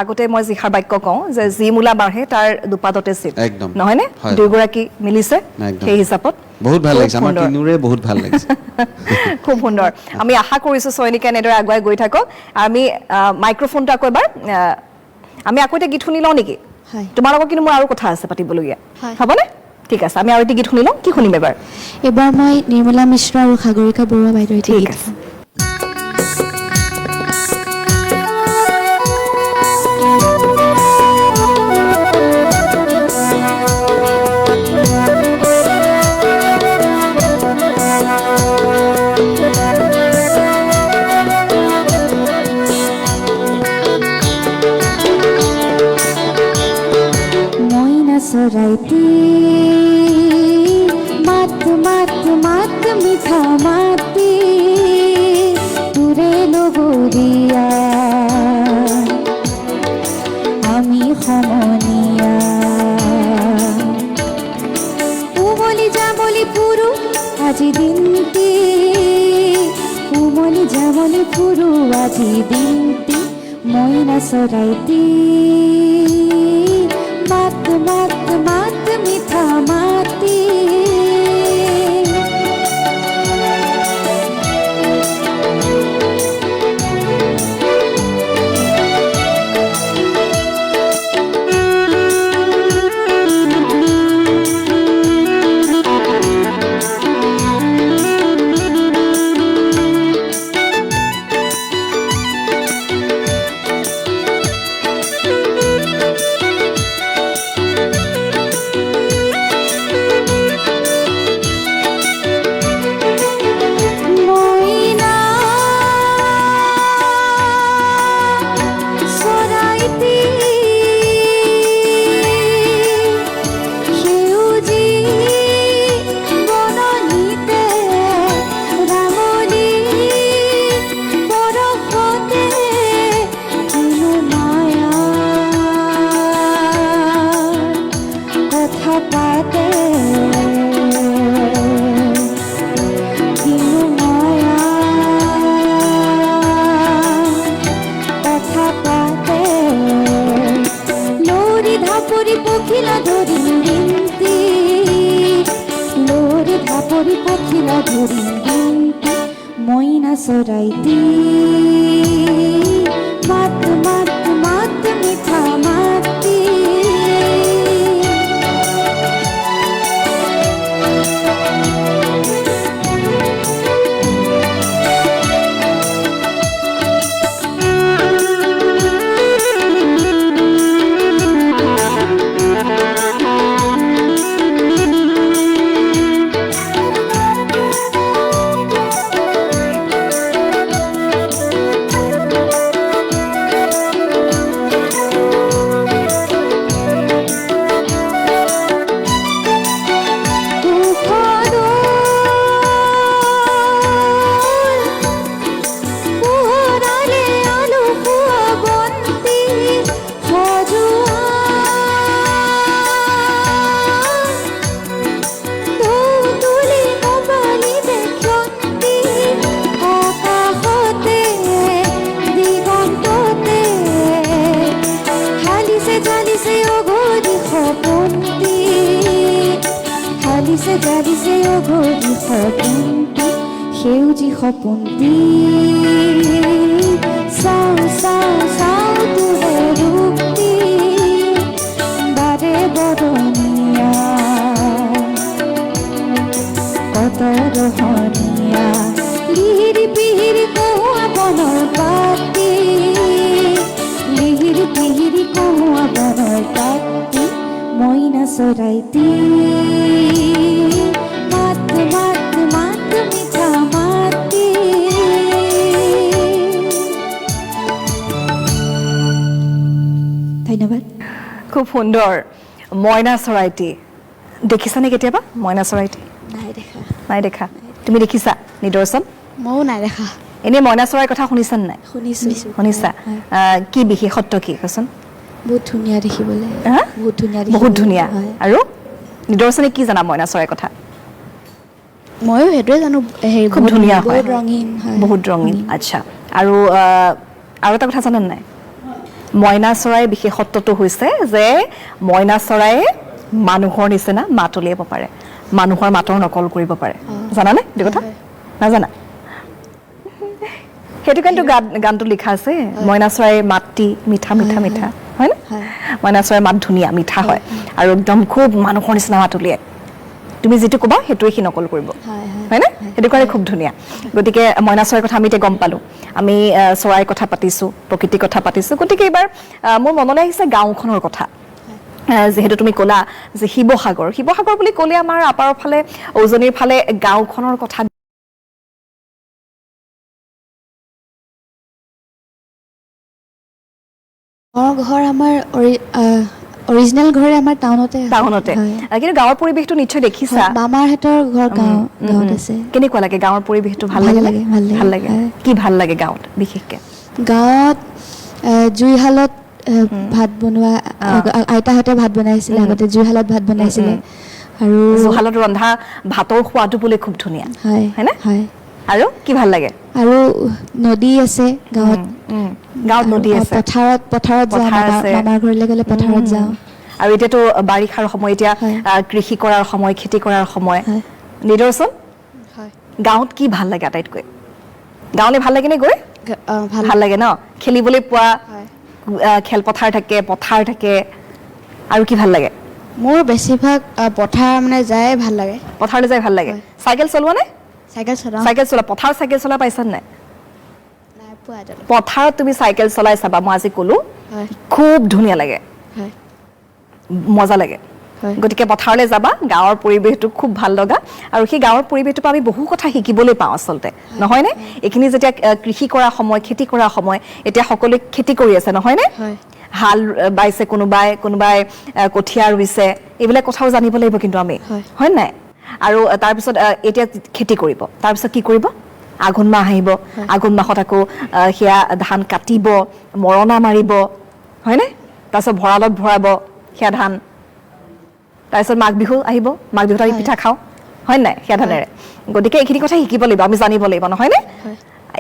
আগতে মই যিষাৰ বাক্য কওঁ যে যি মূলা বাঢ়ে তাৰ দুপাততে চিত, একদম, নহয় নে? দুয়োগৰাকী মিলিছে সেই হিচাপত। বহুত ভাল লাগিছে, আমাৰ তিনিওৰে বহুত ভাল লাগিছে। খুব সুন্দৰ। আমি আশা কৰিছোঁ চয়নিকা এনেদৰে আগুৱাই গৈ থাকক। আমি মাইক্ৰফোনটো আকৌ এবাৰ আমি আকৌ এটা গীত শুনি লওঁ নেকি? তোমাৰ লগত কিন্তু মোৰ আৰু কথা আছে পাতিবলগীয়া, হ'বনে? ঠিক আছে, আমি আৰু এটি গীত শুনি লওঁ। কি শুনিম এবাৰ? এবাৰ মই নিৰ্মলা মিশ্ৰ আৰু সাগৰিকা বৰুৱা বাইদেউৰ ঠিক আছে। চৰাইটি মাত মাত মাত মিঠা মাতি তোৰে লগৰীয়া আমি সমনীয়া উমলি জামলি ফুৰু আজি দিনটি উমলি জামলি ফুৰু আজি দিনটি মইনা চৰাইটি মাত মাত মাত মিঠা মাতি মইনা চৰাইটি মাত মাত মাত মিঠা মাতি জাগিছে অঘৰী সপোনটি সেউজী সপোনটি চাওঁ চাওঁ চাওঁ তোৰে ৰূপটি বাৰে বৰণীয়া কত ৰহণীয়া লিহিৰি পিহিৰি কহুৱা বনৰ পাতি লিহিৰি পিহিৰি কহুৱা বনৰ পাতি মইনা চৰাইটি মাত মাত মাত মিঠা মাতি ধন্যবাদ খুব সুন্দৰ মইনা চৰাইটি দেখিছানে কেতিয়াবা মইনা চৰাইটি নাই দেখা নাই দেখা তুমি দেখিছা নিদৰ্শন ময়ো নাই দেখা এনেই মইনা চৰাইৰ কথা শুনিছানে নাই শুনিছোঁ শুনিছা কি বিশেষত্ব কি কোৱাচোন বহুত ধুনীয়া দেখিবলৈ হা? বহুত ধুনীয়া বহুত ধুনীয়া হয়। আৰু নিদৰ্শনে কি জানা মইনা চৰাইৰ কথা ময়ো সেইটোৱে জানো হেৰি খুব ধুনীয়া হয় বহুত ৰঙীন হয় বহুত ৰঙীন আচ্ছা আৰু আৰু এটা কথা জানেনে নাই মইনা চৰাইৰ বিশেষত্বটো হৈছে যে মইনা চৰাইয়ে মানুহৰ নিচিনা মাত উলিয়াব পাৰে মানুহৰ মাতৰ নকল কৰিব পাৰে জানানে এইটো কথা নাজানা সেইটো কিন্তু গানটো লিখা আছে মইনা চৰাইৰ মাতটি মিঠা মিঠা মিঠা হয়নে মইনা চৰাইৰ মাত ধুনীয়া মিঠা হয় আৰু একদম খুব মানুহৰ নিচিনা মাত উলিয়ায় তুমি যিটো ক'বা সেইটোৱে সি নকল কৰিব হয়নে সেইটো কাৰণে খুব ধুনীয়া গতিকে মইনা চৰাইৰ কথা আমি এতিয়া গম পালোঁ আমি চৰাইৰ কথা পাতিছোঁ প্ৰকৃতিৰ কথা পাতিছোঁ গতিকে এইবাৰ মোৰ মনলৈ আহিছে গাঁওখনৰ কথা যিহেতু তুমি ক'লা যে শিৱসাগৰ বুলি ক'লে আমাৰ আপাৰৰ ফালে উজনিৰ ফালে গাঁওখনৰ কথা ঘৰ আমাৰ অৰিজিনেল ঘৰ আমাৰ টাউনতে কিন্তু গাঁৱৰ পৰিৱেশটো নিশ্চয় দেখিছা মামাহঁতৰ ঘৰ গাঁৱত আছে কেনেকুৱা লাগে গাঁৱৰ পৰিৱেশটো ভাল লাগে কি ভাল লাগে গাঁৱত বিশেষকৈ গাঁৱত জুইশালত ভাত বনোৱা আইতাহঁতে ভাত বনাইছিলে আগতে জুইশালত ভাত বনাইছিলে আৰু জুইশালত ৰন্ধা ভাতৰ সোৱাদটো বোলে খুব ধুনীয়া হয়নে হয় আৰু কি ভাল লাগে আৰু নদী আছে গাঁৱত নদী আছে পথাৰত যাওঁ মামাৰ ঘৰলৈ গ'লে পথাৰত যাওঁ আৰু এতিয়াতো বাৰিষাৰ সময় এতিয়া কৃষি কৰাৰ সময় খেতি কৰাৰ সময় নিদৰ্শন গাঁৱত কি ভাল লাগে আটাইতকৈ গাঁৱলৈ ভাল লাগেনে গৈ ভাল লাগে ন খেলিবলৈ পোৱা খেলপথাৰ থাকে পথাৰ থাকে আৰু কি ভাল লাগে মোৰ বেছিভাগ পথাৰ মানে যাই ভাল লাগে পথাৰলৈ যাই ভাল লাগে চাইকেল চলোৱা নে চাইকেল চলাওঁ পথাৰ চাইকেল চলাই পাইছানে নাই নাই পোৱা পথাৰত তুমি চাইকেল চলাই চাবা মই আজি ক'লো খুব ধুনীয়া লাগে মজা লাগে গতিকে পথাৰলৈ যাবা গাঁৱৰ পৰিৱেশটো খুব ভাল লগা আৰু সেই গাঁৱৰ পৰিৱেশটোৰ পৰা আমি বহু কথা শিকিবলৈ পাওঁ আচলতে নহয়নে এইখিনি যেতিয়া কৃষি কৰা সময় খেতি কৰা সময় এতিয়া সকলোৱে খেতি কৰি আছে নহয়নে হাল বাইছে কোনোবাই কঠীয়া ৰুইছে এইবিলাক কথাও জানিব লাগিব কিন্তু আমি হয় নাই আৰু তাৰপিছত এতিয়া খেতি কৰিব তাৰপিছত কি কৰিব আঘোণ মাহ আহিব আঘোণ মাহত আকৌ সেয়া ধান কাটিব মৰণা মাৰিব হয়নে তাৰপিছত ভঁৰালত ভৰাব সেয়া ধান তাৰপিছত মাঘ বিহু আহিব মাঘ বিহুত আমি পিঠা খাওঁ হয় নাই সেয়া ধানেৰে গতিকে এইখিনি কথা শিকিব লাগিব আমি জানিব লাগিব নহয়নে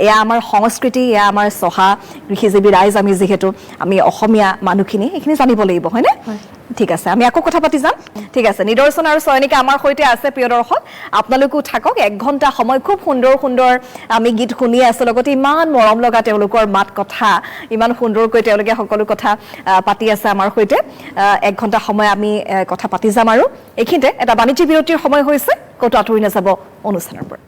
এয়া আমাৰ সংস্কৃতি এয়া আমাৰ চহা কৃষিজীৱী ৰাইজ আমি যিহেতু আমি অসমীয়া মানুহখিনি এইখিনি জানিব লাগিব হয়নে ঠিক আছে আমি আকৌ কথা পাতি যাম ঠিক আছে নিদৰ্শন আৰু চয়নিকা আমাৰ সৈতে আছে প্ৰিয় দৰ্শক আপোনালোকেও থাকক 1 ঘণ্টা সময় খুব সুন্দৰ আমি গীত শুনি আছো লগতে ইমান মৰম লগা তেওঁলোকৰ মাত কথা ইমান সুন্দৰকৈ তেওঁলোকে সকলো কথা পাতি আছে আমাৰ সৈতে 1 ঘণ্টা সময় আমি কথা পাতি যাম আৰু এইখিনিতে এটা বাণিজ্যিক বিৰতিৰ সময় হৈছে ক'তো আঁতৰি নাযাব অনুষ্ঠানৰ পৰা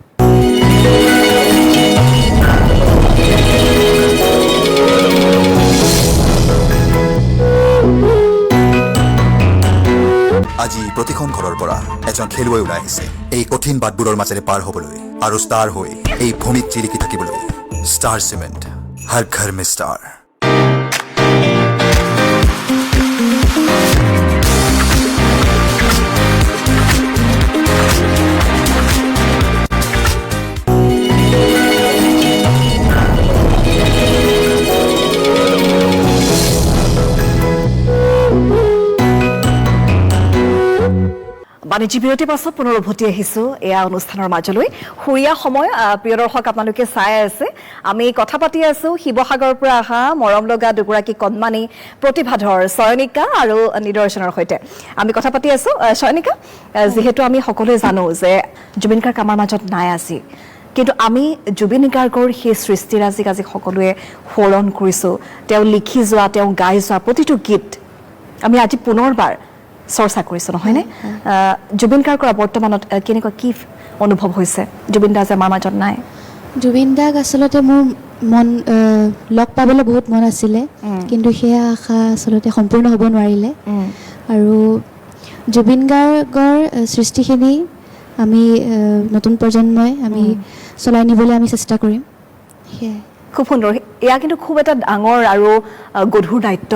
আজি প্ৰতিখন ঘৰৰ পৰা এজন খেলুৱৈ ওলাই আহিছে এই কঠিন বাটবোৰৰ মাজেৰে পাৰ হ'বলৈ আৰু ষ্টাৰ হৈ এই ভূমিত জিলিকি থাকিবলৈ ষ্টাৰ চিমেণ্ট হৰ ঘৰ মে ষ্টাৰ বাণিজ্য বিৰতিৰ পাছত পুনৰ উভতি আহিছোঁ এয়া অনুষ্ঠানৰ মাজলৈ সুৰীয়া সময় প্ৰিয় দৰ্শক আপোনালোকে চাই আছে আমি কথা পাতি আছোঁ শিৱসাগৰৰ পৰা অহা মৰম লগা দুগৰাকী কণমানি প্ৰতিভাধৰ চয়নিকা আৰু নিদৰ্শনৰ সৈতে আমি কথা পাতি আছোঁ চয়নিকা যিহেতু আমি সকলোৱে জানো যে জুবিন গাৰ্গ আমাৰ মাজত নাই আজি কিন্তু আমি জুবিন গাৰ্গৰ সেই সৃষ্টিৰাজিক আজি সকলোৱে সোঁৱৰণ কৰিছোঁ তেওঁ লিখি যোৱা তেওঁ গাই যোৱা প্ৰতিটো গীত আমি আজি পুনৰবাৰ চৰ্চা কৰিছোঁ নহয়নে জুবিন গাৰ্গৰ বৰ্তমানত কেনেকুৱা কি অনুভৱ হৈছে জুবিন দা যে আমাৰ মাজত নাই জুবিন দাক আচলতে মোৰ মন লগ পাবলৈ বহুত মন আছিলে কিন্তু সেয়া আশা আচলতে সম্পূৰ্ণ হ'ব নোৱাৰিলে আৰু জুবিন গাৰ্গৰ সৃষ্টিখিনি আমি নতুন প্ৰজন্মই আমি চলাই নিবলৈ আমি চেষ্টা কৰিম সেয়াই খুব সুন্দৰ এয়া কিন্তু খুব এটা ডাঙৰ আৰু গধুৰ দায়িত্ব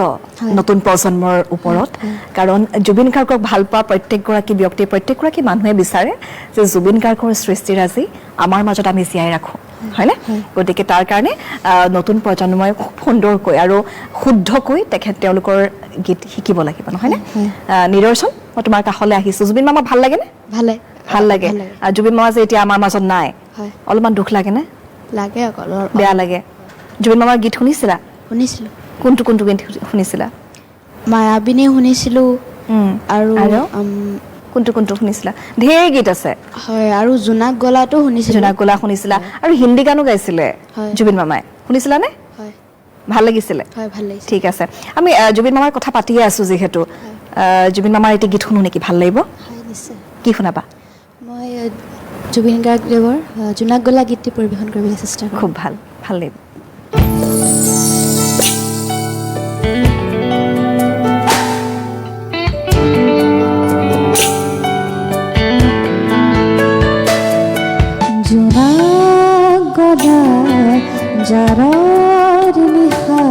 নতুন প্ৰজন্মৰ ওপৰত কাৰণ জুবিন গাৰ্গক ভাল পোৱা প্ৰত্যেকগৰাকী ব্যক্তি প্ৰত্যেকগৰাকী মানুহে বিচাৰে যে জুবিন গাৰ্গৰ সৃষ্টিৰাজি আমাৰ মাজত আমি জীয়াই ৰাখোঁ হয়নে গতিকে তাৰ কাৰণে নতুন প্ৰজন্মই খুব সুন্দৰকৈ আৰু শুদ্ধকৈ তেওঁলোকৰ গীত শিকিব লাগিব নহয়নে নিদৰ্শন মই তোমাৰ কাষলৈ আহিছোঁ জুবিন মামা ভাল লাগেনে ভাল লাগে জুবিন মামা যে এতিয়া আমাৰ মাজত নাই অলপমান দুখ লাগেনে লাগে অকল বেয়া লাগে জুবিন মামাৰ গীত শুনিছিলা শুনিছিলোঁ কোনটো গীত শুনিছিলা মায়াবিনী শুনিছিলোঁ আৰু কোনটো শুনিছিলা ঢেৰ গীত আছে হয় আৰু জোনাক গলাটো শুনিছিলোঁ জোনাক গলা শুনিছিলা আৰু হিন্দী গানো গাইছিলে জুবিন মামাই শুনিছিলানে হয় ভাল লাগিছিলে হয় ভাল লাগিছে ঠিক আছে আমি জুবিন মামাৰ কথা পাতিয়ে আছোঁ যিহেতু জুবিন মামাৰ এটি গীত শুনো নেকি ভাল লাগিব হয় নিশ্চয় কি শুনাবা মই জুবিন গাৰ্গদেৱৰ জোনাক গলা গীতটি পৰিৱেশন কৰিবলৈ চেষ্টা কৰিম খুব ভাল লাগিব জোনাক গলা জাৰৰ নিশা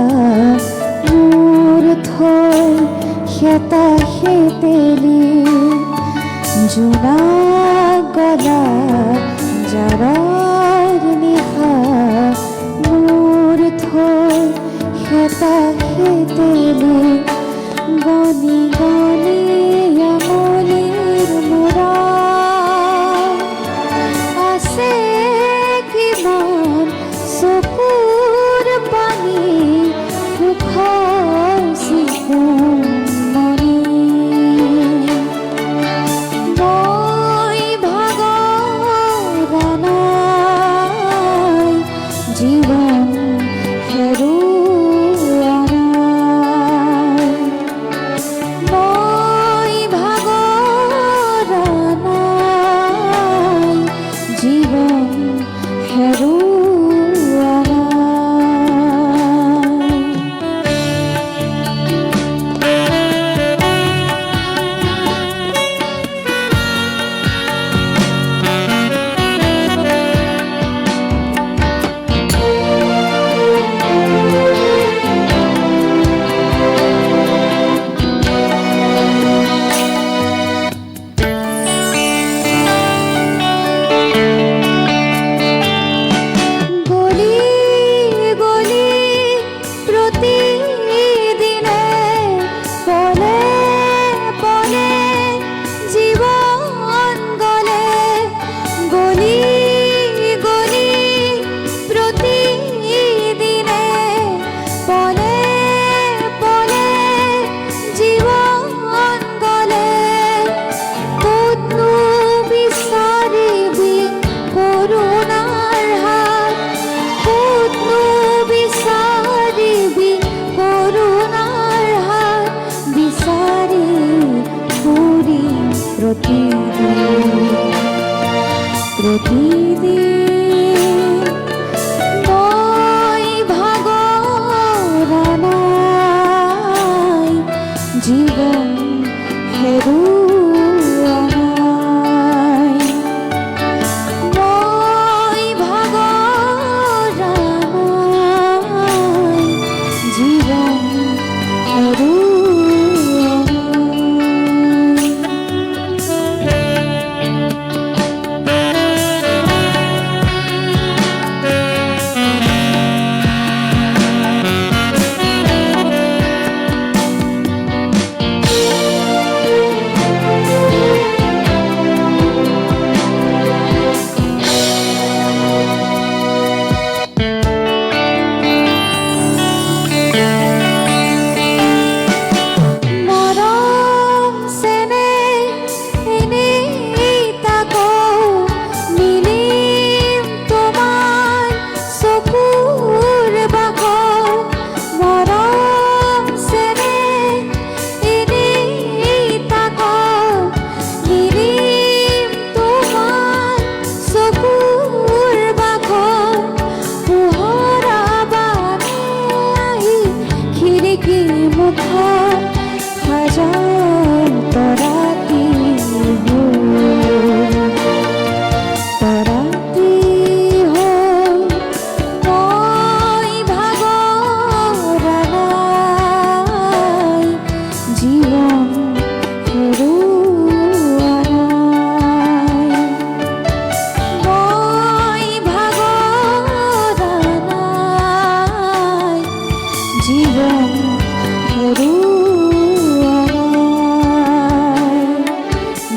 মোৰ থৈ হেতা হেতেলি জোনাক গলা জাৰৰ নিশা মোৰ থৈ হেতা হেতেলি গনি গনি আমলিৰ মূৰা আছে কিমান চকুৰ পানী সুখৰ চিকুমনি মই ভাগৰা নাই জীৱন হেৰুৱা নাই মই ভাগৰা নাই জীৱন হেৰুৱা নাই গলি গলি প্ৰতিদিনে পলে পলে জীৱন গলে গলি গলি প্ৰতিদিনে পলে পলে জীৱন গলে ক'তনো বিচাৰিবি কৰোণাৰ হাত ক'তনো বিচাৰিবি কৰোণাৰ হাত বিচাৰি ফুৰি প্ৰতিদিন মই ভাগৰা নাই জীৱন হেৰুৱা নাই মই ভাগৰা নাই জীৱন হেৰুৱা নাই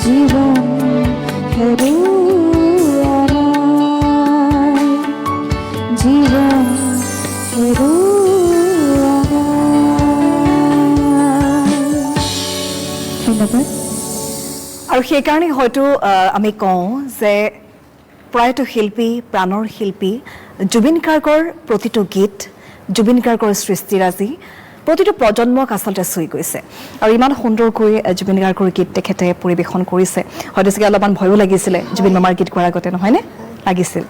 জীৱন হেৰুওৱা নাই, জীৱন হেৰুওৱা নাই। ধন্যবাদ। আৰু সেইকাৰণে হয়তো আমি কওঁ যে প্ৰয়াত শিল্পী, প্ৰাণৰ শিল্পী জুবিন গাৰ্গৰ প্ৰতিটো গীত, জুবিন গাৰ্গৰ সৃষ্টিৰাজি প্ৰতিটো প্ৰজন্মক আচলতে চুই গৈছে। আৰু ইমান সুন্দৰকৈ জুবিন গাৰ্গৰ গীত তেখেতে পৰিৱেশন কৰিছে। হয়তো চাগে অলপমান ভয়ো লাগিছিলে জুবিন মামাৰ গীত গোৱাৰ আগতে, নহয়নে? লাগিছিল,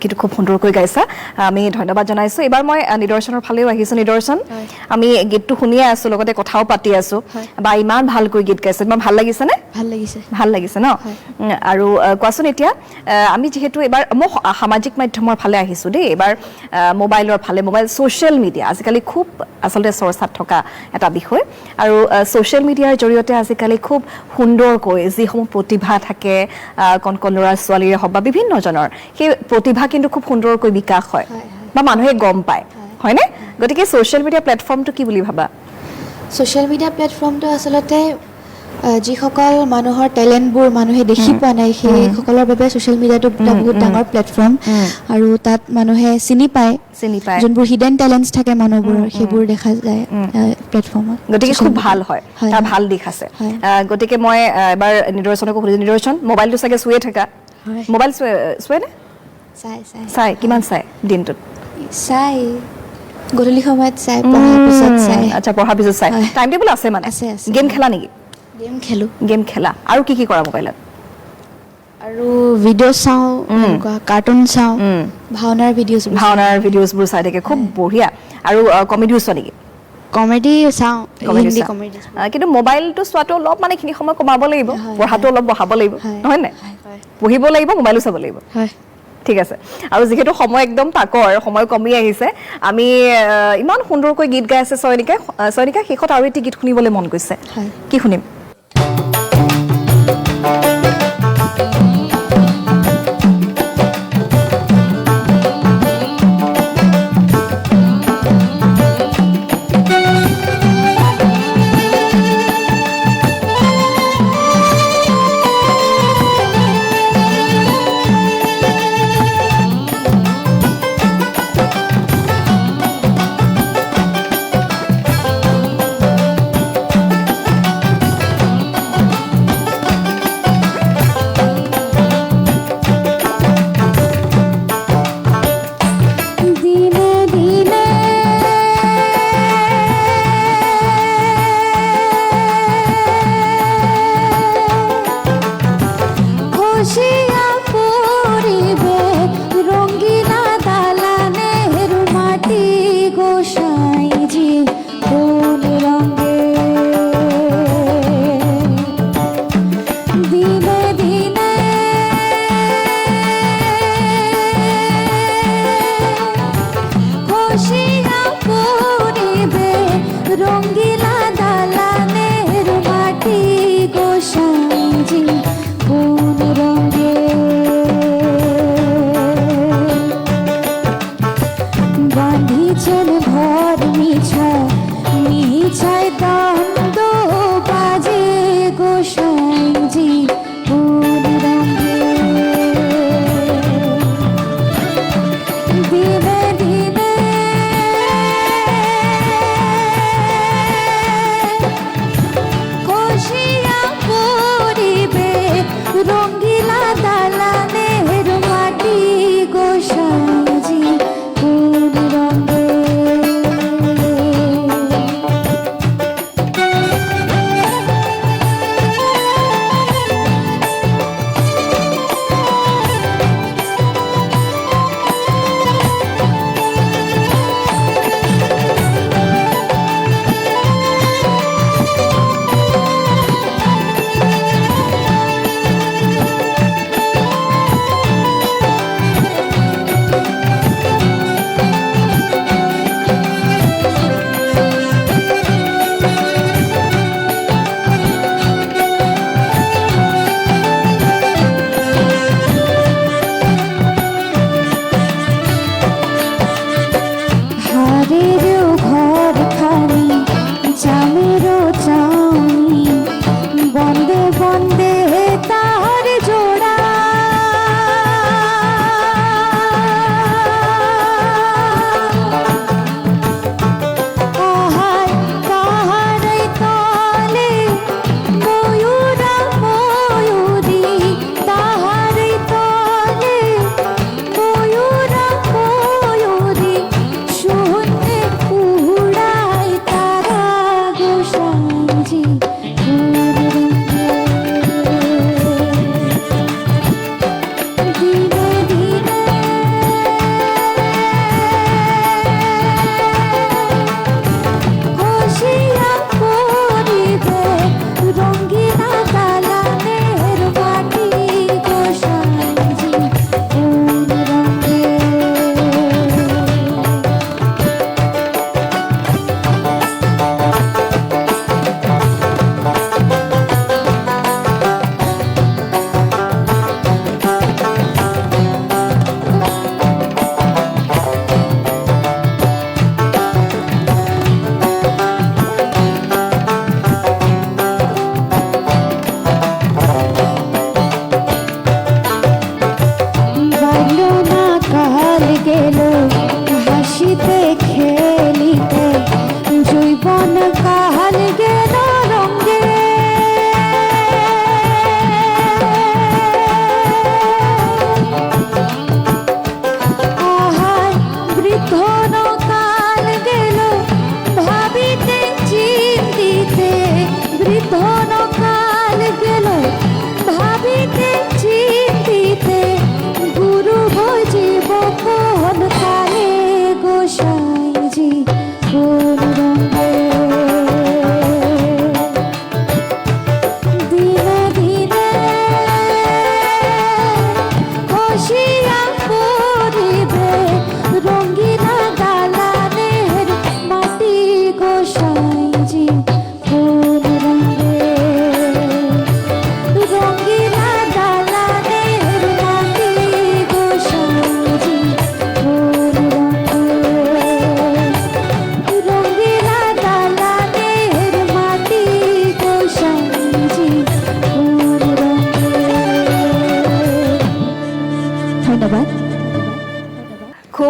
কিন্তু খুব সুন্দৰকৈ গাইছা, আমি ধন্যবাদ জনাইছোঁ। এইবাৰ মই নিদৰ্শনৰ ফালেও আহিছোঁ। নিদৰ্শন, আমি গীতটো শুনিয়ে আছোঁ, লগতে কথাও পাতি আছোঁ, বা ইমান ভালকৈ গীত গাইছে, তোমাৰ ভাল লাগিছেনে? ভাল লাগিছে। ভাল লাগিছে ন? আৰু কোৱাচোন এতিয়া, আমি যিহেতু এইবাৰ মই সামাজিক মাধ্যমৰ ফালে আহিছোঁ দেই, এইবাৰ মোবাইলৰ ফালে, মোবাইল ছ'চিয়েল মিডিয়া আজিকালি খুব আচলতে চৰ্চাত থকা এটা বিষয়। আৰু ছ'চিয়েল মিডিয়াৰ জৰিয়তে আজিকালি খুব সুন্দৰকৈ যিসমূহ প্ৰতিভা থাকে, কণ কণ ল'ৰা ছোৱালীৰে হওক বা বিভিন্নজনৰ, সেই প্ৰতিভা কিন্তু খুব সুন্দৰকৈ বিকাশ হয় বা মানুহে গম পায়, হয়নে? গতিকে ছ'চিয়েল মিডিয়া প্লেটফৰ্মটো কি বুলি ভাবা? ছ'চিয়েল মিডিয়া প্লেটফৰ্মটো আচলতে যিসকল মানুহৰ টেলেণ্টবোৰ মানুহে দেখি পোৱা নাই, সেইসকলৰ বাবে ছ'চিয়েল মিডিয়াটো এটা বহুত ডাঙৰ প্লেটফৰ্ম। আৰু তাত মানুহে চিনি পায় যোনবোৰ হিডেন টেলেণ্টছ থাকে মানুহবোৰৰ, সেইবোৰ দেখা যায় প্লেটফৰ্মত। গতিকে খুব ভাল হয়, তাৰ ভাল দিশ আছে। গতিকে মই এবাৰ নিদৰ্শনকো সুধিছোঁ, নিদৰ্শন মোবাইলটো চাগে চুয়ে থাকা, মোবাইল চুৱেনে? চাই কিমান চাই দিনটোত? চাই গধূলি সময়ত চাই, পঢ়াৰ পিছত চাই। আচ্ছা, পঢ়াৰ পিছত চাই। টাইম টেবুল আছে মানে? আছে। গেম খেলা নেকি? গেম খেলোঁ। গেম খেলা, আৰু কি কি কৰা মোবাইলত? আৰু ভিডিঅ' চাওঁ, এনেকুৱা কাৰ্টুন চাওঁ, ভাওনাৰ ভিডিঅ'জবোৰ চাই থাকে, খুব বঢ়িয়া। আৰু কমেডিও চোৱা নেকি? কমেডি চাওঁ, হিন্দী কমেডি। কিন্তু মোবাইলটো চোৱাটো অলপ মানে এইখিনি সময় কমাব লাগিব, পঢ়াটো অলপ বঢ়াব লাগিব, নহয় নে? পঢ়িব লাগিব, মোবাইলো চাব লাগিব। ঠিক আছে। আৰু যিহেতু সময় একদম তাকৰ, সময় কমি আহিছে, আমি ইমান সুন্দৰকৈ গীত গাই আছে চয়নিকা, শেষত আৰু এটি গীত শুনিবলৈ মন গৈছে, কি শুনিম?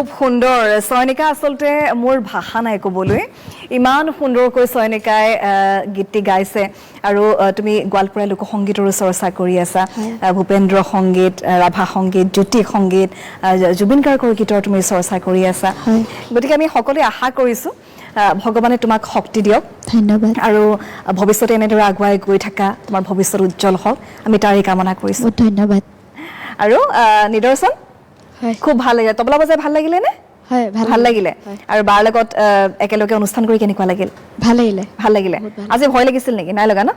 খুব সুন্দৰ চয়নিকা আচলতে মোৰ ভাষা নাই ক'বলৈ ইমান সুন্দৰকৈ চয়নিকাই গীতটি গাইছে আৰু তুমি গোৱালপৰীয়া লোকসংগীতৰো চৰ্চা কৰি আছা ভূপেন্দ্ৰ সংগীত ৰাভা সংগীত জ্যোতি সংগীত জুবিন গাৰ্গৰ গীতৰ তুমি চৰ্চা কৰি আছা গতিকে আমি সকলোৱে আশা কৰিছোঁ ভগৱানে তোমাক শক্তি দিয়ক ধন্যবাদ আৰু ভৱিষ্যতে এনেদৰে আগুৱাই গৈ থাকা তোমাৰ ভৱিষ্যত উজ্জ্বল হওক আমি তাৰেই কামনা কৰিছোঁ ধন্যবাদ আৰু নিদৰ্শন খুব ভাল লাগিলে তবলা বজাই ভাল লাগিলে নে হয় ভাল লাগিলে আৰু বাৰ লগত একেলগে অনুষ্ঠান কৰি কেনেকুৱা লাগিল ভাল লাগিলে আজি ভয় লাগিছিল নেকি নাই লগা ন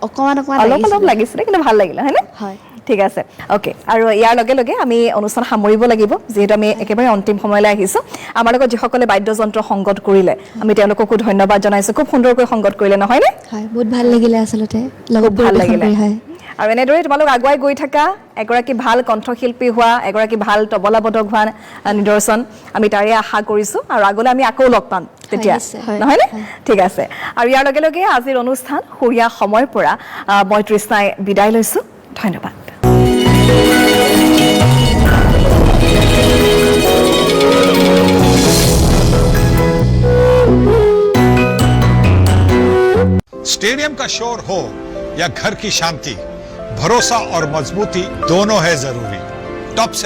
অকমান অলপ লাগিছিলে কিন্তু ভাল লাগিলে হয়নে হয় ঠিক আছে অ'কে আৰু ইয়াৰ লগে লগে আমি অনুষ্ঠান সামৰিব লাগিব যিহেতু আমি একেবাৰে অন্তিম সময়লৈ আহিছোঁ আমাৰ লগত যিসকলে বাদ্যযন্ত্ৰ সংগত কৰিলে আমি তেওঁলোককো ধন্যবাদ জনাইছোঁ খুব সুন্দৰকৈ সংগত কৰিলে নহয়নে হয় বহুত ভাল লাগিলে আচলতে লগত ভাল লাগিলে হয় আৰু এনেদৰে তোমালোক আগুৱাই গৈ থাকা এগৰাকী ভাল কণ্ঠশিল্পী হোৱা এগৰাকী ভাল তবলাবাদক হোৱা নিদৰ্শন আমি তাৰে আশা কৰিছোঁ আৰু আগলৈ আমি আকৌ লগ পাম তেতিয়া নহয়নে ঠিক আছে আৰু ইয়াৰ লগে লগে আজিৰ অনুষ্ঠান সুৰীয়া সময়ৰ পৰা মই তৃষ্ণাই বিদায় লৈছোঁ ধন্যবাদ स्टेडियम का शोर हो या घर की शांति भरोसा और मजबूती दोनों है जरूरी टॉप से